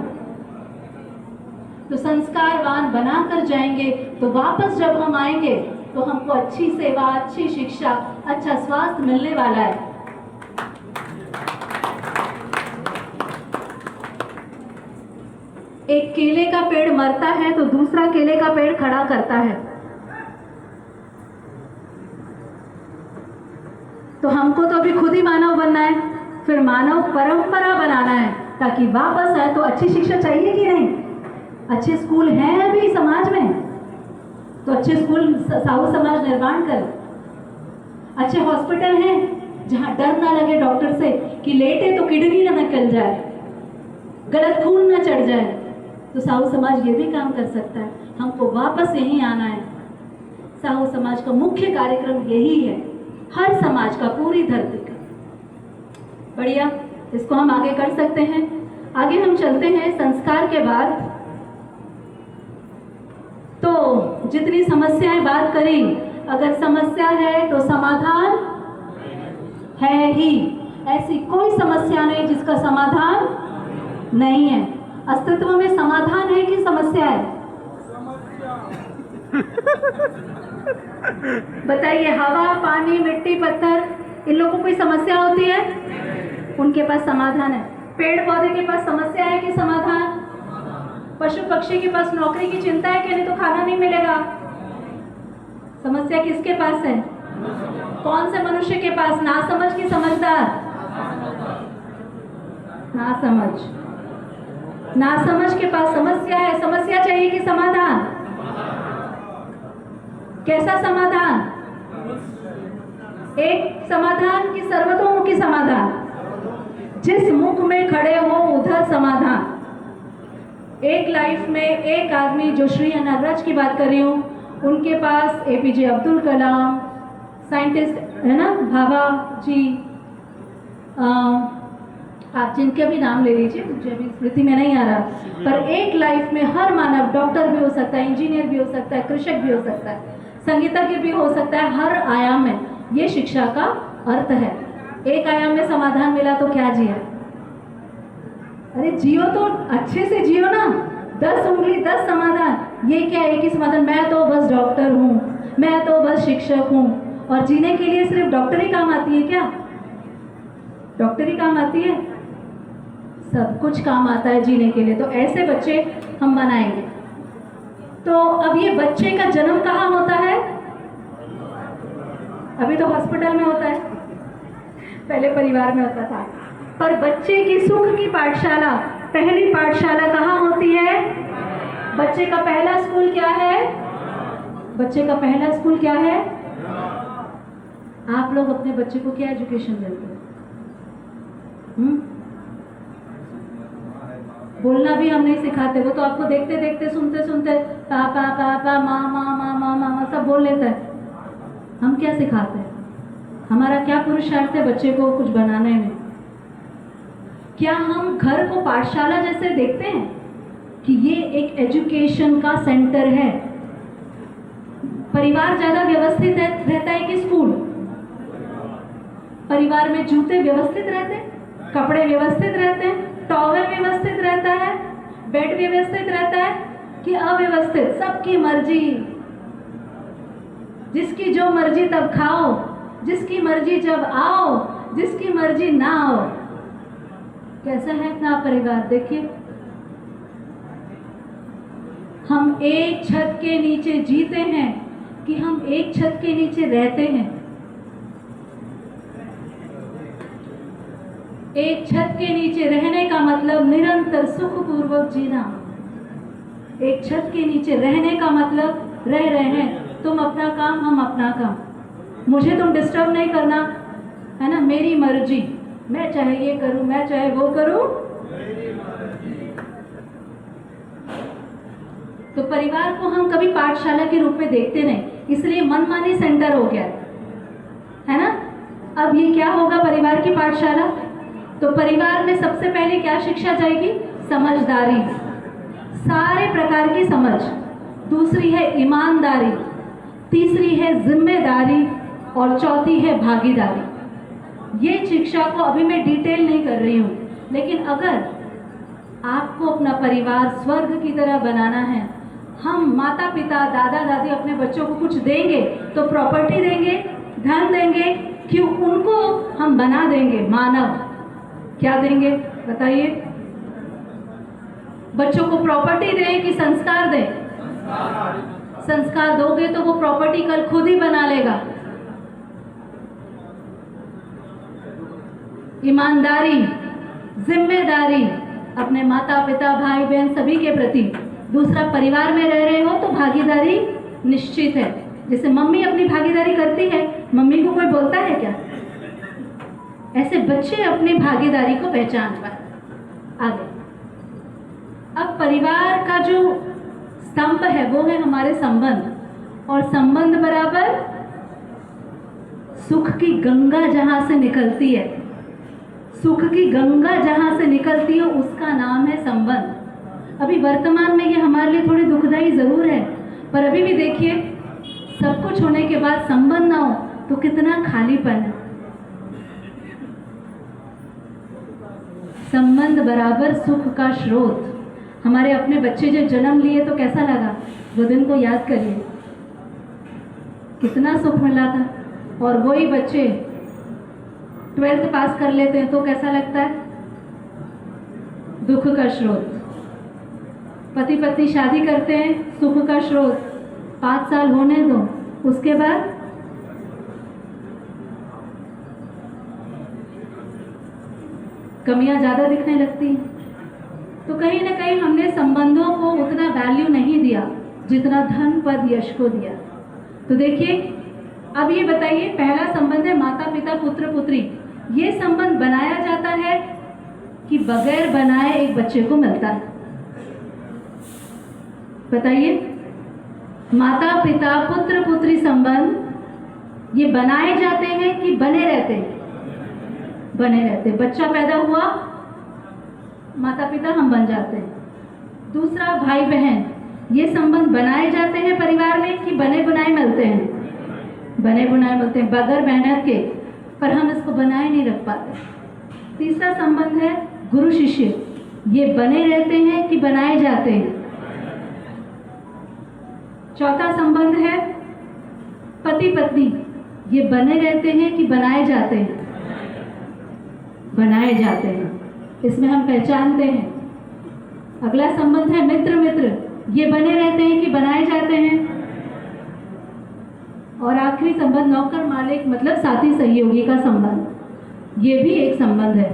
तो संस्कारवान बनाकर जाएंगे। तो वापस जब हम आएंगे तो हमको अच्छी सेवा, अच्छी शिक्षा, अच्छा स्वास्थ्य मिलने वाला है। एक केले का पेड़ मरता है तो दूसरा केले का पेड़ खड़ा करता है। तो हमको तो अभी खुद ही मानव बनना है, फिर मानव परंपरा बनाना है ताकि वापस आए। तो अच्छी शिक्षा चाहिए कि नहीं? अच्छे स्कूल हैं अभी समाज में, तो अच्छे स्कूल साहू समाज निर्माण कर। अच्छे हॉस्पिटल हैं जहाँ डर ना लगे डॉक्टर से कि लेटे तो किडनी ना निकल जाए, गलत खून ना चढ़ जाए, तो साहू समाज ये भी काम कर सकता है। हमको वापस यहीं आना है। साहू समाज का मुख्य कार्यक्रम यही है, हर समाज का, पूरी धरती का। बढ़िया, इसको हम आगे कर सकते हैं। आगे हम चलते हैं संस्कार के बाद। तो जितनी समस्याएं बात करी, अगर समस्या है तो समाधान है ही। ऐसी कोई समस्या नहीं जिसका समाधान नहीं है। अस्तित्व में समाधान है कि समस्या है? बताइए, हवा, पानी, मिट्टी, पत्थर, इन लोगों को कोई समस्या होती है? उनके पास समाधान है। पेड़ पौधे के पास समस्या है कि समाधान? पशु पक्षी के पास नौकरी की चिंता है कि नहीं तो खाना नहीं मिलेगा? समस्या किसके पास है? कौन से मनुष्य के पास? नासमझ की समझदार? नासमझ के पास समस्या है। समस्या चाहिए कि समाधान? कैसा समाधान? एक समाधान कि सर्वतोमुखी समाधान? जिस मुख में खड़े हो उधर समाधान। एक लाइफ में एक आदमी, जो श्री नागराज की बात कर रही हूँ, उनके पास एपीजे अब्दुल कलाम साइंटिस्ट है ना, भाभा जी, आप जिनके भी नाम ले लीजिए, मुझे अभी स्मृति में नहीं आ रहा, पर एक लाइफ में हर मानव डॉक्टर भी हो सकता है, इंजीनियर भी हो सकता है, कृषक भी हो सकता है, संगीतज्ञ भी हो सकता है। हर आयाम में ये शिक्षा का अर्थ है। एक आयाम में समाधान मिला तो क्या जिया? अरे जियो तो अच्छे से जियो ना। 10 उंगली 10 समाधान, ये क्या एक ही समाधान? मैं तो बस डॉक्टर हूँ, मैं तो बस शिक्षक हूँ। और जीने के लिए सिर्फ डॉक्टरी काम आती है क्या? डॉक्टरी काम आती है? सब कुछ काम आता है जीने के लिए। तो ऐसे बच्चे हम बनाएंगे। तो अब ये बच्चे का जन्म कहाँ होता है? अभी तो हॉस्पिटल में होता है, पहले परिवार में होता था। पर बच्चे की सुख की पाठशाला, पहली पाठशाला कहाँ होती है? बच्चे का पहला स्कूल क्या है? बच्चे का पहला स्कूल क्या है? आप लोग अपने बच्चे को क्या एजुकेशन देते हो? बोलना भी हम नहीं सिखाते, वो तो आपको देखते देखते, सुनते सुनते पापा पापा, मामा मामा मामा सब बोल लेता है। हम क्या सिखाते हैं? हमारा क्या पुरुषार्थ है बच्चे को कुछ बनाने में? क्या हम घर को पाठशाला जैसे देखते हैं कि ये एक एजुकेशन का सेंटर है? परिवार ज्यादा व्यवस्थित रहता है कि स्कूल? परिवार में जूते व्यवस्थित रहते हैं, कपड़े व्यवस्थित रहते हैं, टॉवल व्यवस्थित रहता है, बेड व्यवस्थित रहता है कि अव्यवस्थित? सबकी मर्जी, जिसकी जो मर्जी तब खाओ, जिसकी मर्जी जब आओ, जिसकी मर्जी ना आओ। कैसा है अपना परिवार? देखिए, हम एक छत के नीचे जीते हैं कि हम एक छत के नीचे रहते हैं? एक छत के नीचे रहने का मतलब निरंतर सुखपूर्वक जीना। एक छत के नीचे रहने का मतलब रह रहे हैं, तुम अपना काम, हम अपना काम, मुझे तुम डिस्टर्ब नहीं करना, है ना, मेरी मर्जी, मैं चाहे ये करूं, मैं चाहे वो करूं। तो परिवार को हम कभी पाठशाला के रूप में देखते नहीं, इसलिए मनमानी सेंटर हो गया है ना। अब ये क्या होगा परिवार की पाठशाला? तो परिवार में सबसे पहले क्या शिक्षा जाएगी? समझदारी, सारे प्रकार की समझ। दूसरी है ईमानदारी, तीसरी है जिम्मेदारी और चौथी है भागीदारी। ये शिक्षा को अभी मैं डिटेल नहीं कर रही हूँ, लेकिन अगर आपको अपना परिवार स्वर्ग की तरह बनाना है, हम माता पिता दादा दादी अपने बच्चों को कुछ देंगे तो प्रॉपर्टी देंगे, धन देंगे, क्यों? उनको हम बना देंगे मानव। क्या देंगे बताइए? बच्चों को प्रॉपर्टी दें कि संस्कार दें? संस्कार दोगे तो वो प्रॉपर्टी कल खुद ही बना लेगा। ईमानदारी, जिम्मेदारी अपने माता पिता भाई बहन सभी के प्रति। दूसरा, परिवार में रह रहे हो तो भागीदारी निश्चित है। जैसे मम्मी अपनी भागीदारी करती है, मम्मी को कोई बोलता है क्या? ऐसे बच्चे अपनी भागीदारी को पहचान पाए। आगे, अब परिवार का जो स्तंभ है वो है हमारे संबंध, और संबंध बराबर सुख की गंगा जहाँ से निकलती है, सुख की गंगा जहाँ से निकलती है उसका नाम है संबंध। अभी वर्तमान में ये हमारे लिए थोड़ी दुखदाई ज़रूर है, पर अभी भी देखिए सब कुछ होने के बाद संबंध ना हो तो कितना खालीपन है। संबंध बराबर सुख का स्रोत। हमारे अपने बच्चे जब जन्म लिए तो कैसा लगा, वो दिन को याद करिए, कितना सुख मिला था। और वही बच्चे 12th पास कर लेते हैं तो कैसा लगता है, दुख का स्रोत। पति पत्नी शादी करते हैं, सुख का स्रोत। 5 साल होने दो, उसके बाद कमियां ज़्यादा दिखने लगती हैं। तो कहीं ना कहीं हमने संबंधों को उतना वैल्यू नहीं दिया जितना धन पद यश को दिया। तो देखिए, अब ये बताइए, पहला संबंध है माता पिता पुत्र पुत्री। ये संबंध बनाया जाता है कि बगैर बनाए एक बच्चे को मिलता है? बताइए, माता पिता पुत्र पुत्री संबंध ये बनाए जाते हैं कि बने रहते हैं? बने रहते। बच्चा पैदा हुआ, माता पिता हम बन जाते हैं। दूसरा, भाई बहन, ये संबंध बनाए जाते हैं परिवार में कि बने बुनाए मिलते हैं? बने बुनाए मिलते हैं, बगैर मेहनत के, पर हम इसको बनाए नहीं रख पाते। तीसरा संबंध है गुरु शिष्य, ये बने रहते हैं कि बनाए जाते हैं? चौथा संबंध है पति पत्नी, ये बने रहते हैं कि बनाए जाते हैं? बनाए जाते हैं, इसमें हम पहचानते हैं। अगला संबंध है मित्र मित्र, ये बने रहते हैं कि बनाए जाते हैं? और आखिरी संबंध नौकर मालिक मतलब साथी सहयोगी का संबंध, ये भी एक संबंध है।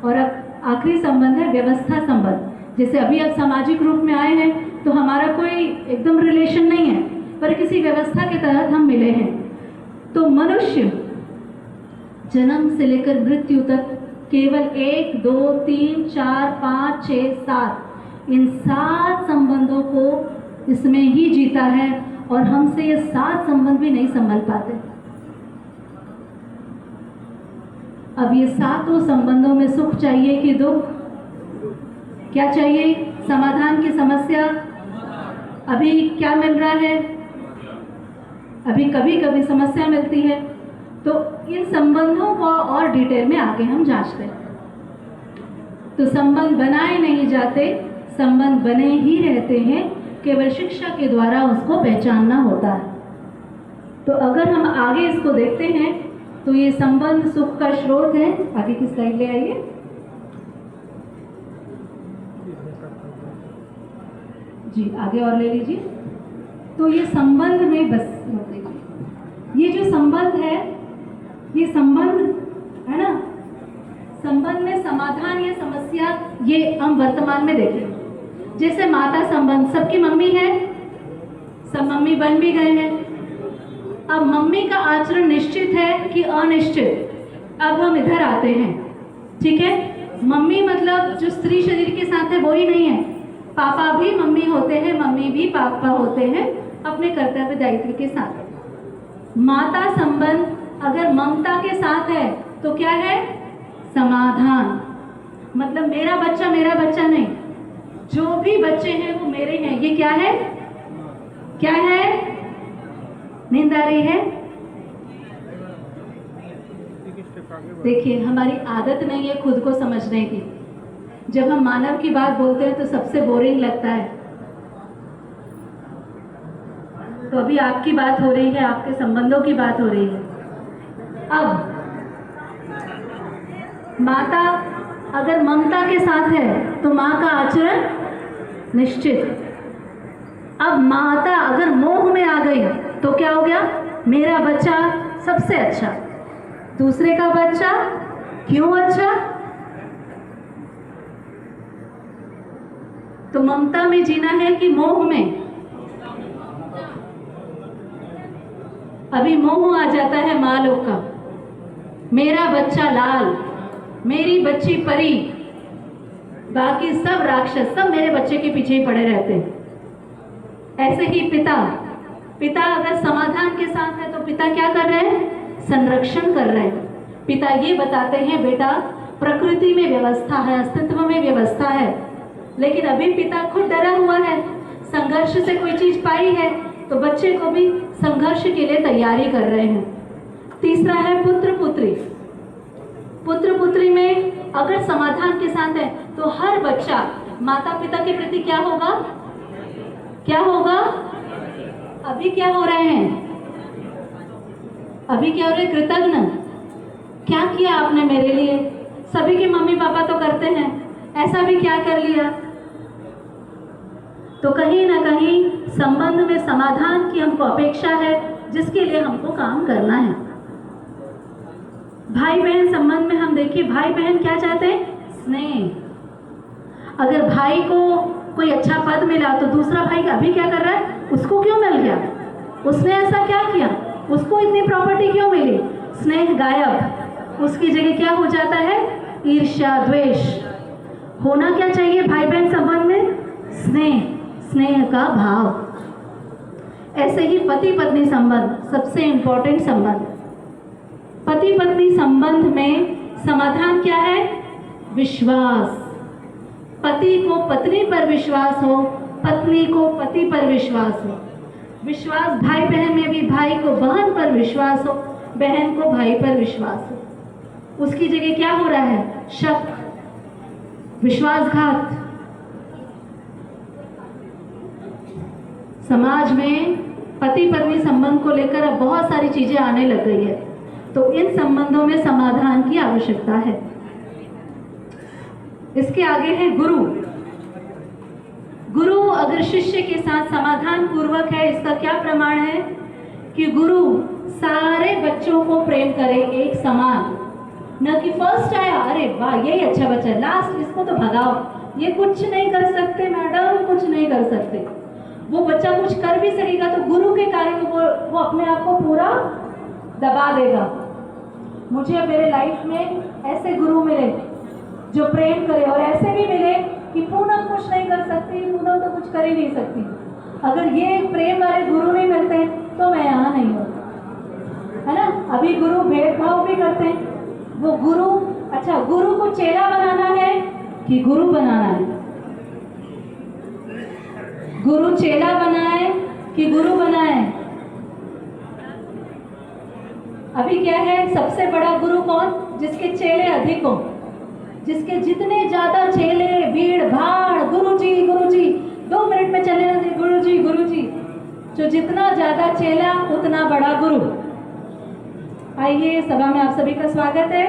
और अब आखिरी संबंध है व्यवस्था संबंध। जैसे अभी आप सामाजिक रूप में आए हैं तो हमारा कोई एकदम रिलेशन नहीं है, पर किसी व्यवस्था के तहत हम मिले हैं। तो मनुष्य जन्म से लेकर मृत्यु तक केवल 1, 2, 3, 4, 5, 6, 7 इन 7 संबंधों को इसमें ही जीता है, और हमसे ये 7 संबंध भी नहीं संभल पाते। अब ये 7 संबंधों में सुख चाहिए कि दुख? क्या चाहिए? समाधान की समस्या? अभी क्या मिल रहा है? अभी कभी कभी समस्या मिलती है। तो इन संबंधों को और डिटेल में आगे हम जांचते हैं। तो संबंध बनाए नहीं जाते, संबंध बने ही रहते हैं, केवल शिक्षा के द्वारा उसको पहचानना होता है। तो अगर हम आगे इसको देखते हैं तो ये संबंध सुख का स्रोत है। आगे की स्लाइड ले आइए। जी आगे और ले लीजिए। तो ये संबंध में बस देखिए, ये जो संबंध है, ये संबंध है ना, संबंध में समाधान या समस्या ये हम वर्तमान में देखें। जैसे माता संबंध, सबकी मम्मी है, सब मम्मी बन भी गए हैं। अब मम्मी का आचरण निश्चित है कि अनिश्चित? अब हम इधर आते हैं, ठीक है। मम्मी मतलब जो स्त्री शरीर के साथ है वो ही नहीं है, पापा भी मम्मी होते हैं, मम्मी भी पापा होते हैं अपने कर्तव्य दायित्व के साथ। माता संबंध अगर ममता के साथ है तो क्या है? समाधान। मतलब मेरा बच्चा नहीं, जो भी बच्चे हैं वो मेरे हैं। ये क्या है? क्या है? नींद आ रही है? देखिए, हमारी आदत नहीं है खुद को समझने की। जब हम मानव की बात बोलते हैं तो सबसे बोरिंग लगता है। तो अभी आपकी बात हो रही है, आपके संबंधों की बात हो रही है। अब माता अगर ममता के साथ है तो माँ का आचरण निश्चित। अब माता अगर मोह में आ गई तो क्या हो गया? मेरा बच्चा सबसे अच्छा, दूसरे का बच्चा क्यों अच्छा? तो ममता में जीना है कि मोह में? अभी मोह आ जाता है माँ लोग का, मेरा बच्चा लाल, मेरी बच्ची परी, बाकी सब राक्षस, सब मेरे बच्चे के पीछे ही पड़े रहते हैं। ऐसे ही पिता अगर समाधान के साथ है तो पिता क्या कर रहे हैं? संरक्षण कर रहे हैं। पिता ये बताते हैं बेटा प्रकृति में व्यवस्था है, अस्तित्व में व्यवस्था है, लेकिन अभी पिता खुद डरा हुआ है, संघर्ष से कोई चीज पाई है तो बच्चे को भी संघर्ष के लिए तैयारी कर रहे हैं। तीसरा है पुत्र पुत्री में अगर समाधान के साथ है तो हर बच्चा माता पिता के प्रति क्या होगा? अभी क्या हो रहे हैं? कृतज्ञ। क्या किया आपने मेरे लिए? सभी के मम्मी पापा तो करते हैं, ऐसा भी क्या कर लिया? तो कहीं ना कहीं संबंध में समाधान की हमको अपेक्षा है, जिसके लिए हमको काम करना है। भाई बहन संबंध में हम देखिए, भाई बहन क्या चाहते हैं? स्नेह। अगर भाई को कोई अच्छा पद मिला तो दूसरा भाई अभी क्या कर रहा है? उसको क्यों मिल गया? उसने ऐसा क्या किया? उसको इतनी प्रॉपर्टी क्यों मिली? स्नेह गायब, उसकी जगह क्या हो जाता है? ईर्ष्या, द्वेष। होना क्या चाहिए भाई बहन संबंध में? स्नेह का भाव। ऐसे ही पति पत्नी संबंध, सबसे इंपॉर्टेंट संबंध। पति पत्नी संबंध में समाधान क्या है? विश्वास। पति को पत्नी पर विश्वास हो, पत्नी को पति पर विश्वास हो। विश्वास भाई बहन में भी, भाई को बहन पर विश्वास हो, बहन को भाई पर विश्वास हो। उसकी जगह क्या हो रहा है? शक, विश्वासघात। समाज में पति पत्नी संबंध को लेकर अब बहुत सारी चीजें आने लग गई है, तो इन संबंधों में समाधान की आवश्यकता है। इसके आगे है गुरु। गुरु अगर शिष्य के साथ समाधान पूर्वक है, इसका क्या प्रमाण है? कि गुरु सारे बच्चों को प्रेम करे एक समान, न कि फर्स्ट आया अरे वाह यही अच्छा बच्चा, लास्ट इसको तो भगाओ, ये कुछ नहीं कर सकते मैडम, कुछ नहीं कर सकते। वो बच्चा कुछ कर भी सकेगा तो गुरु के कारण वो अपने आप को पूरा दबा देगा। मुझे मेरे लाइफ में ऐसे गुरु मिले जो प्रेम करे, और ऐसे भी मिले कि पूनम कुछ नहीं कर सकती, पूनम तो कुछ कर ही नहीं सकती। अगर ये प्रेम वाले गुरु नहीं मिलते तो मैं यहाँ नहीं होती, है ना। अभी गुरु भेदभाव भी करते हैं। वो गुरु, अच्छा गुरु को चेला बनाना है कि गुरु बनाना है? गुरु चेला बनाए कि गुरु बनाए? अभी क्या है, सबसे बड़ा गुरु कौन? जिसके चेले अधिक हो, जिसके जितने ज्यादा चेले, भीड़ भाड़, गुरुजी 2 मिनट में चले जाते, गुरुजी। जो जितना ज्यादा चेला उतना बड़ा गुरु। आइए, सभा में आप सभी का स्वागत है।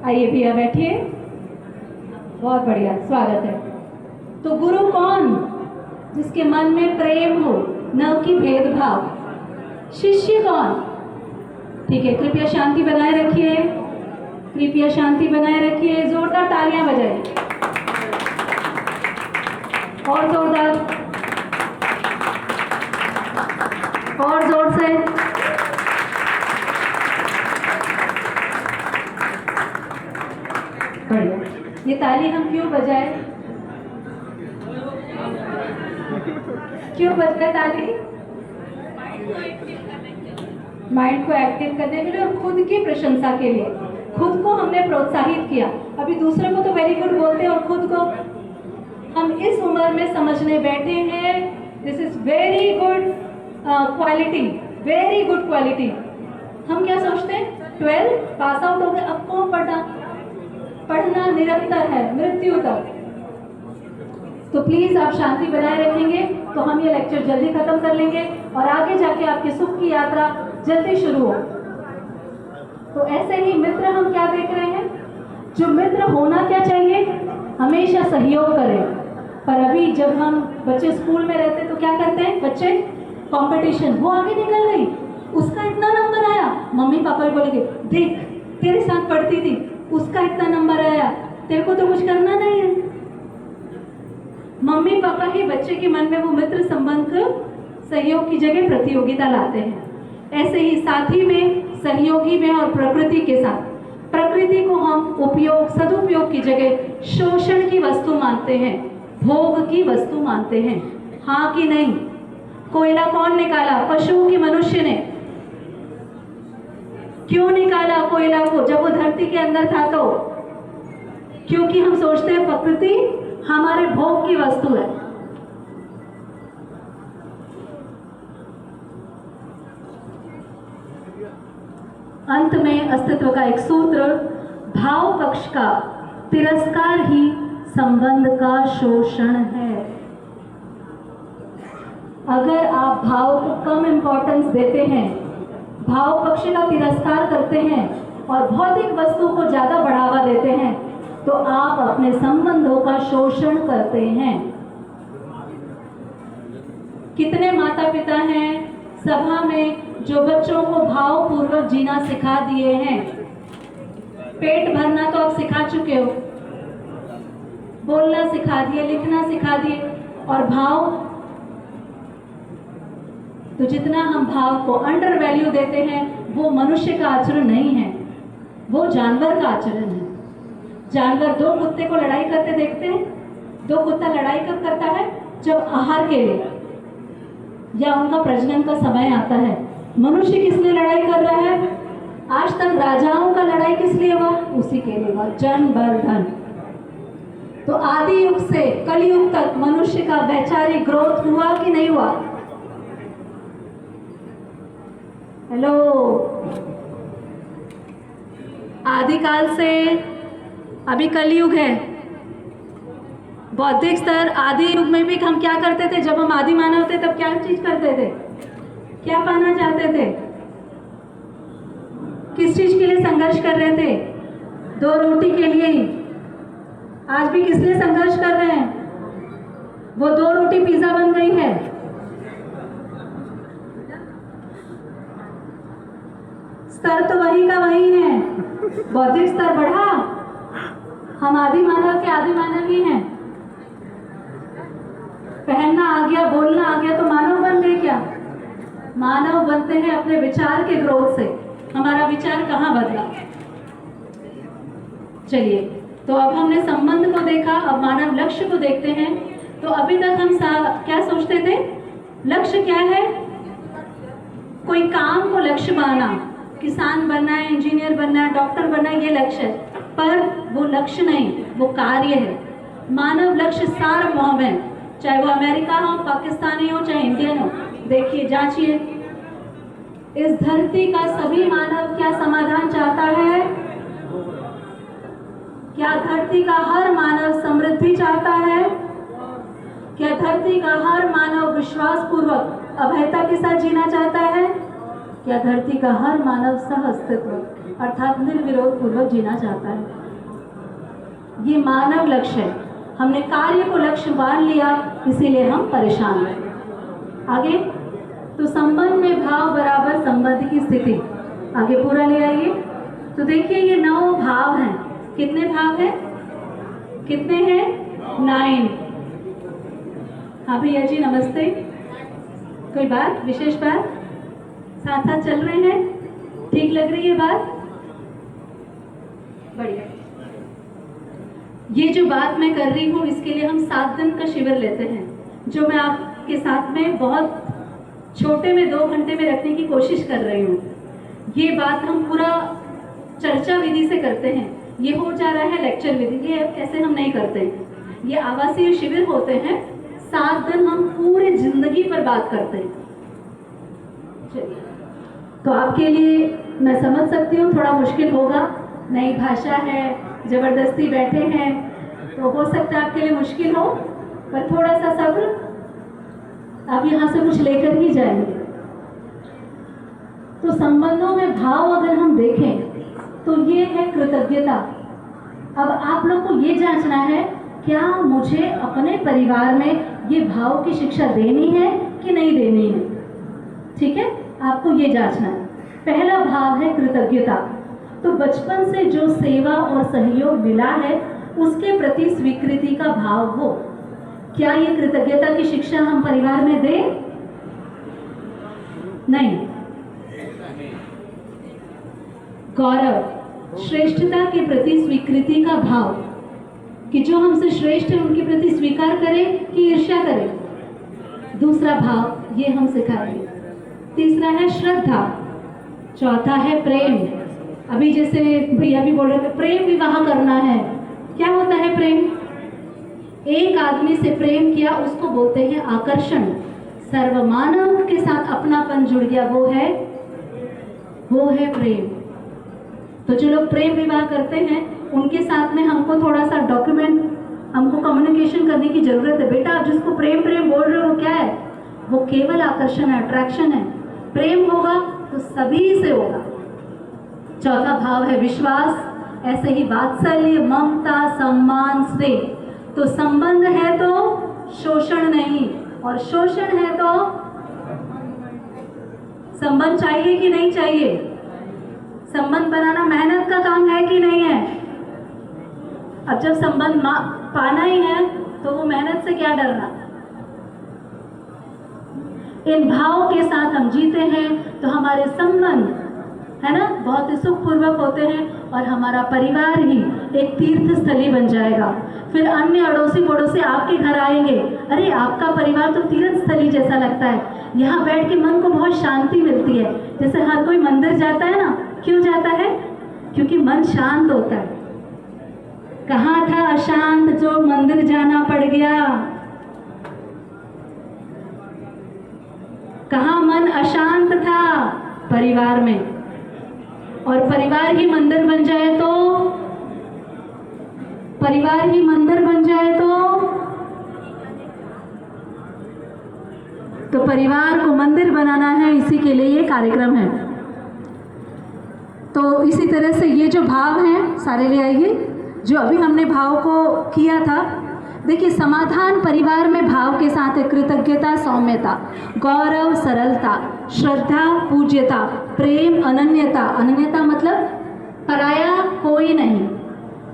आइए भैया बैठिए, बहुत बढ़िया स्वागत है। तो गुरु कौन? जिसके मन में प्रेम हो, न कि भेदभाव। शिष्य कौन? ठीक है, कृपया शांति बनाए रखिए, कृपया शांति बनाए रखिए। जोरदार तालियां बजाइए, और जोरदार, और जोर से। बढ़िया। ये ताली हम क्यों बजाए? क्यों बजता है ताली? माइंड को एक्टिव करने के लिए और खुद की प्रशंसा के लिए। खुद को हमने प्रोत्साहित किया। अभी दूसरे को तो वेरी गुड बोलते हैं और खुद को हम इस उम्र में समझने बैठे हैं this is very good quality, very good quality. हम क्या सोचते हैं? 12 पास आउट हो गए, अब कौन पढ़ना निरंतर है, मृत्यु तक। तो प्लीज आप शांति बनाए रखेंगे तो हम ये लेक्चर जल्दी खत्म कर लेंगे और आगे जाके आपके सुख की यात्रा जल्दी शुरू हो। तो ऐसे ही मित्र हम क्या देख रहे हैं? जो मित्र होना क्या चाहिए? हमेशा सहयोग करें। पर अभी जब हम बच्चे स्कूल में रहते तो क्या करते हैं बच्चे? कंपटीशन। वो आगे निकल गई, उसका इतना नंबर आया, मम्मी पापा भी बोलेंगे देख तेरे साथ पढ़ती थी, उसका इतना नंबर आया, तेरे को तो कुछ करना नहीं है। मम्मी पापा ही बच्चे के मन में वो मित्र संबंध को सहयोग की जगह प्रतियोगिता लाते हैं। ऐसे ही साथी में, सहयोगी में और प्रकृति के साथ, प्रकृति को हम उपयोग सदुपयोग की जगह शोषण की वस्तु मानते हैं, भोग की वस्तु मानते हैं। हाँ कि नहीं? कोयला कौन निकाला? पशु की मनुष्य ने? क्यों निकाला कोयला को जब वो धरती के अंदर था? तो क्योंकि हम सोचते हैं प्रकृति हमारे भोग की वस्तु है। अंत में अस्तित्व का एक सूत्र, भाव पक्ष का तिरस्कार ही संबंध का शोषण है। अगर आप भाव को कम इंपॉर्टेंस देते हैं, भाव पक्ष का तिरस्कार करते हैं और भौतिक वस्तु को ज्यादा बढ़ावा देते हैं, तो आप अपने संबंधों का शोषण करते हैं। कितने माता पिता हैं सभा में जो बच्चों को भावपूर्वक जीना सिखा दिए हैं? पेट भरना तो आप सिखा चुके हो, बोलना सिखा दिए, लिखना सिखा दिए, और भाव तो जितना हम भाव को अंडर वैल्यू देते हैं, वो मनुष्य का आचरण नहीं है, वो जानवर का आचरण है। जानवर दो कुत्ते को लड़ाई करते देखते हैं। दो कुत्ता लड़ाई कब करता है? जब आहार के लिए या उनका प्रजनन का समय आता है। मनुष्य किस लिए लड़ाई कर रहा है? आज तक राजाओं का लड़ाई किस लिए हुआ? उसी के लिए हुआ, जन बर धन। तो आदि युग से कलयुग तक मनुष्य का वैचारिक ग्रोथ हुआ कि नहीं हुआ? हेलो, आदिकाल से अभी कलयुग है। बौद्धिक स्तर आदि युग में भी हम क्या करते थे? जब हम आदि मानव थे तब क्या चीज करते थे? क्या पाना चाहते थे? किस चीज के लिए संघर्ष कर रहे थे? दो रोटी के लिए ही। आज भी किस लिए संघर्ष कर रहे हैं? वो दो रोटी पिज्जा बन गई है। स्तर तो वही का वही है, बौद्धिक स्तर बढ़ा, हम आदि मानव के आदि मानव ही हैं। पहनना आ गया, बोलना आ गया, तो मानव बन गए क्या? मानव बनते हैं अपने विचार के ग्रोथ से। हमारा विचार कहाँ बदला? चलिए, तो अब हमने संबंध को देखा, अब मानव लक्ष्य को देखते हैं। तो अभी तक हम क्या सोचते थे? लक्ष्य क्या है? कोई काम को लक्ष्य माना, किसान बनना है, इंजीनियर बनना है, डॉक्टर बनना है, ये लक्ष्य है। पर वो लक्ष्य नहीं, वो कार्य है। मानव लक्ष्य सार्वभौम है, चाहे वो अमेरिका हो, पाकिस्तानी हो, चाहे इंडियन हो। देखिए, जांचिए, इस धरती का सभी मानव क्या समाधान चाहता है? क्या धरती का हर मानव समृद्धि चाहता है? क्या धरती का हर मानव विश्वास पूर्वक अभयता के साथ जीना चाहता है? क्या धरती का हर मानव सह अस्तित्व अर्थात निर्विरोध पूर्वक जीना चाहता है? ये मानव लक्ष्य है। हमने कार्य को लक्ष्य मान लिया, इसीलिए हम परेशान हैं। आगे, तो संबंध में भाव बराबर संबंध की स्थिति। आगे पूरा ले आइए। तो देखिए, ये 9 भाव हैं। कितने भाव हैं? कितने हैं? 9। हाँ भैया जी, नमस्ते। कोई बात, विशेष बात? साथ साथ चल रहे हैं? ठीक लग रही है बात? बढ़िया। ये जो बात मैं कर रही हूँ, इसके लिए हम 7 दिन का शिविर लेते हैं, जो मैं आपके साथ में बहुत छोटे में 2 घंटे में रखने की कोशिश कर रही हूँ। ये बात हम पूरा चर्चा विधि से करते हैं। ये हो जा रहा है लेक्चर विधि, ये ऐसे हम नहीं करते। ये आवासीय शिविर होते हैं, 7 दिन हम पूरे जिंदगी पर बात करते हैं। चलिए, तो आपके लिए मैं समझ सकती हूँ थोड़ा मुश्किल होगा, नई भाषा है, जबरदस्ती बैठे हैं, तो हो सकता है आपके लिए मुश्किल हो, पर थोड़ा सा सब्र, आप यहाँ से कुछ लेकर ही जाएंगे। तो संबंधों में भाव अगर हम देखें तो ये है कृतज्ञता। अब आप लोग को ये जांचना है, क्या मुझे अपने परिवार में ये भाव की शिक्षा देनी है कि नहीं देनी है? ठीक है, आपको ये जांचना है। पहला भाव है कृतज्ञता। तो बचपन से जो सेवा और सहयोग मिला है उसके प्रति स्वीकृति का भाव हो। क्या ये कृतज्ञता की शिक्षा हम परिवार में दें? नहीं। गौरव, श्रेष्ठता के प्रति स्वीकृति का भाव, कि जो हमसे श्रेष्ठ है उनके प्रति स्वीकार करें कि ईर्ष्या करें। दूसरा भाव ये हम सिखाएंगे। तीसरा है श्रद्धा। चौथा है प्रेम। अभी जैसे भैया भी बोल रहे थे प्रेम विवाह करना है। क्या होता है प्रेम? एक आदमी से प्रेम किया उसको बोलते हैं आकर्षण। सर्वमानव के साथ अपनापन जुड़ गया, वो है प्रेम। तो जो लोग प्रेम विवाह करते हैं उनके साथ में हमको थोड़ा सा हमको कम्युनिकेशन करने की जरूरत है। बेटा आप जिसको प्रेम बोल रहे हो वो क्या है? वो केवल आकर्षण है, अट्रैक्शन है। प्रेम होगा तो सभी से होगा। चौथा भाव है विश्वास। ऐसे ही वात्सल्य, ममता, सम्मान, स्नेह। तो संबंध है तो शोषण नहीं, और शोषण है तो संबंध चाहिए कि नहीं चाहिए? संबंध बनाना मेहनत का काम है कि नहीं है? अब जब संबंध पाना ही है तो वो मेहनत से क्या डरना। इन भावों के साथ हम जीते हैं तो हमारे संबंध है ना बहुत ही सुखपूर्वक होते हैं, और हमारा परिवार ही एक तीर्थ स्थली बन जाएगा। फिर अन्य अड़ोसी पड़ोसी आपके घर आएंगे, अरे आपका परिवार तो तीर्थ स्थली जैसा लगता है। यहाँ बैठ के मन को बहुत शांति मिलती है। जैसे हर कोई मंदिर जाता है ना, क्यों जाता है? क्योंकि मन शांत होता है। कहाँ था अशांत जो मंदिर जाना पड़ गया? कहाँ मन अशांत था? परिवार में। और परिवार ही मंदिर बन जाए तो परिवार को मंदिर बनाना है, इसी के लिए ये कार्यक्रम है। तो इसी तरह से ये जो भाव हैं सारे ले आइए, जो अभी हमने भाव को किया था। देखिए समाधान परिवार में भाव के साथ है कृतज्ञता, सौम्यता, गौरव, सरलता, श्रद्धा, पूज्यता, प्रेम, अनन्यता। अनन्यता मतलब पराया कोई नहीं,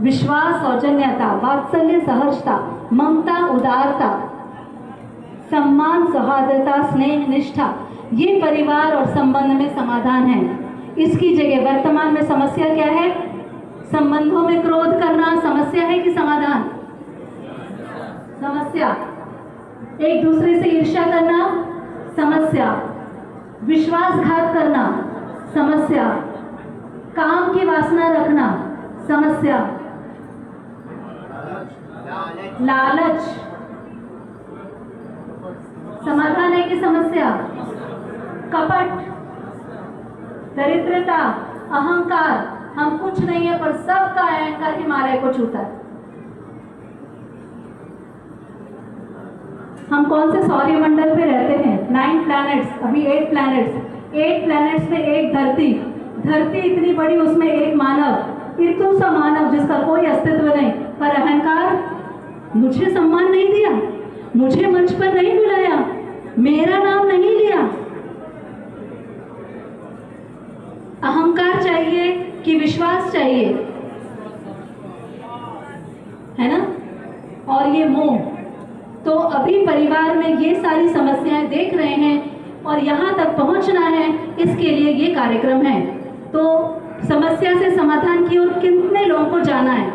विश्वास, सौजन्यता, वात्सल्य, सहजता, ममता, उदारता, सम्मान, सौहार्दता, स्नेह, निष्ठा। ये परिवार और संबंध में समाधान है। इसकी जगह वर्तमान में समस्या क्या है? संबंधों में क्रोध करना समस्या है कि समाधान? समस्या। एक दूसरे से ईर्ष्या करना समस्या, विश्वासघात करना समस्या, काम की वासना रखना समस्या, लालच समाधान है कि समस्या? कपट, दरिद्रता, अहंकार, हम कुछ नहीं है पर सबका अहंकार हिमालय को छूता है। हम कौन से सौरमंडल पे रहते हैं? 9 प्लैनेट्स, अभी 8 प्लैनेट्स। 8 प्लैनेट्स में एक धरती, धरती इतनी बड़ी, उसमें एक मानव, इतना सा मानव जिसका कोई अस्तित्व नहीं, पर अहंकार, मुझे सम्मान नहीं दिया, मुझे मंच पर नहीं बुलाया, मेरा नाम नहीं लिया। अहंकार चाहिए कि विश्वास चाहिए, है ना? और ये मोह। तो अभी परिवार में ये सारी समस्याएं देख रहे हैं और यहाँ तक पहुँचना है, इसके लिए ये कार्यक्रम है। तो समस्या से समाधान की ओर कितने लोगों को जाना है?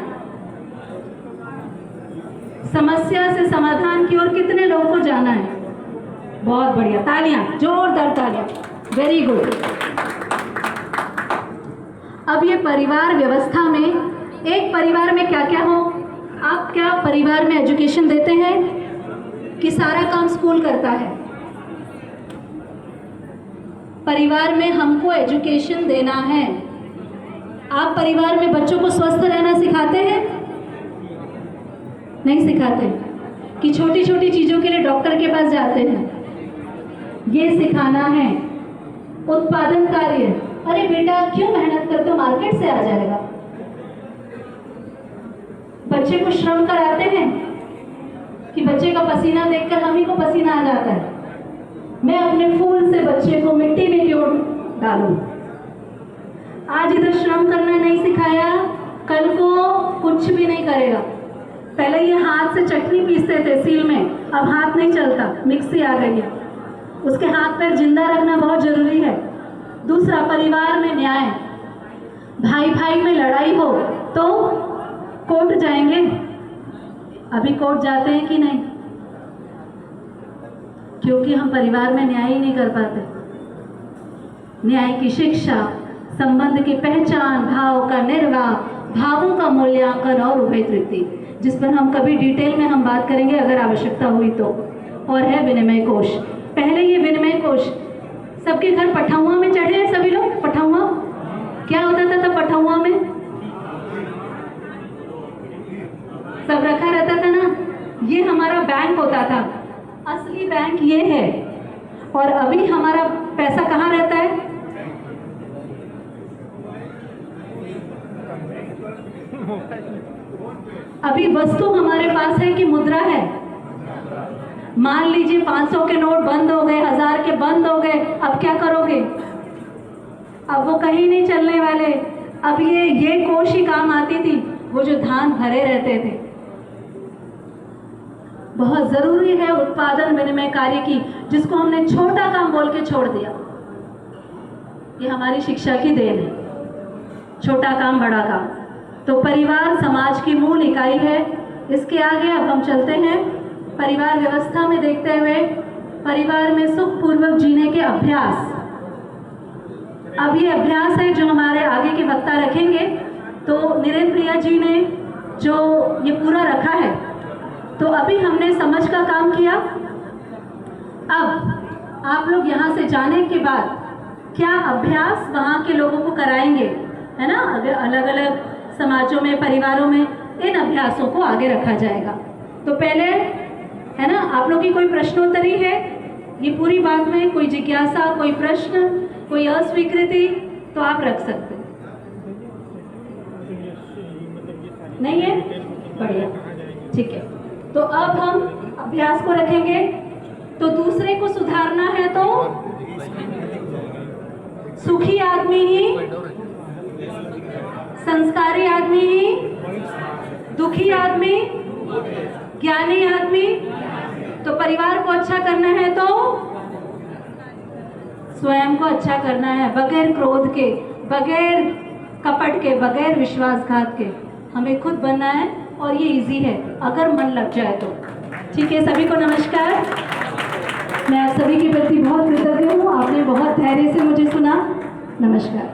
समस्या से समाधान की ओर कितने लोगों को जाना है? बहुत बढ़िया, तालियां, जोरदार तालियां, वेरी गुड। अब ये परिवार व्यवस्था में, एक परिवार में क्या क्या हो? आप क्या परिवार में एजुकेशन देते हैं कि सारा काम स्कूल करता है? परिवार में हमको एजुकेशन देना है। आप परिवार में बच्चों को स्वस्थ रहना सिखाते हैं? नहीं सिखाते कि छोटी छोटी चीज़ों के लिए डॉक्टर के पास जाते हैं? ये सिखाना है। उत्पादन कार्य, अरे बेटा क्यों मेहनत करते हो, मार्केट से आ जाएगा। बच्चे को श्रम कराते हैं कि बच्चे का पसीना देखकर हम ही को पसीना आ जाता है। मैं अपने फूल से बच्चे को मिट्टी में क्यों डालूं? आज इधर श्रम करना नहीं सिखाया, कल को कुछ भी नहीं करेगा। पहले ये हाथ से चटनी पीसते थे सील में, अब हाथ नहीं चलता, मिक्सी आ गई है। उसके हाथ पैर जिंदा रखना बहुत जरूरी है। दूसरा, परिवार में न्याय। भाई भाई में लड़ाई हो तो कोर्ट जाएंगे, अभी कोर्ट जाते हैं कि नहीं? क्योंकि हम परिवार में न्याय ही नहीं कर पाते। न्याय की शिक्षा, संबंध की पहचान, भाव का निर्वाह, भावों का मूल्यांकन और उभय तृप्ति, जिस पर हम कभी डिटेल में हम बात करेंगे अगर आवश्यकता हुई तो। और है विनिमय कोष। पहले ये विनिमय कोष सबके घर पठौआ में चढ़े हैं सभी लोग। पठौआ क्या होता था तब? पठौआ में सब रखा रहता था ना, ये हमारा बैंक होता था। असली बैंक ये है। और अभी हमारा पैसा कहाँ रहता है? अभी वस्तु हमारे पास है कि मुद्रा है? मान लीजिए 500 के नोट बंद हो गए, 1000 के बंद हो गए, अब क्या करोगे? अब वो कहीं नहीं चलने वाले। अब ये कोष ही काम आती थी, वो जो धान भरे रहते थे। बहुत जरूरी है उत्पादन विनिमय कार्य की, जिसको हमने छोटा काम बोल के छोड़ दिया। ये हमारी शिक्षा की देन है, छोटा काम बड़ा काम। तो परिवार समाज की मूल इकाई है। इसके आगे अब हम चलते हैं परिवार व्यवस्था में देखते हुए परिवार में सुखपूर्वक जीने के अभ्यास। अब ये अभ्यास है जो हमारे आगे के वक्ता रखेंगे। तो नीरेन प्रिया जी ने जो ये पूरा रखा है, तो अभी हमने समझ का काम किया। अब आप लोग यहाँ से जाने के बाद क्या अभ्यास वहाँ के लोगों को कराएंगे, है ना? अगर अलग अलग समाजों में, परिवारों में इन अभ्यासों को आगे रखा जाएगा। तो पहले, है ना, आप लोग की कोई प्रश्नोत्तरी है ये पूरी बात में? कोई जिज्ञासा, कोई प्रश्न, कोई अस्वीकृति, तो आप रख सकते हैं। नहीं है? बढ़िया, ठीक है। तो अब हम अभ्यास को रखेंगे। तो दूसरे को सुधारना है तो सुखी आदमी ही, संस्कारी आदमी ही, दुखी आदमी, ज्ञानी आदमी। तो परिवार को अच्छा करना है तो स्वयं को अच्छा करना है, बगैर क्रोध के, बगैर कपट के, बगैर विश्वासघात के। हमें खुद बनना है और ये इजी है अगर मन लग जाए तो। ठीक है, सभी को नमस्कार। मैं आप सभी के प्रति बहुत कृतज्ञ हूँ। आपने बहुत धैर्य से मुझे सुना। नमस्कार।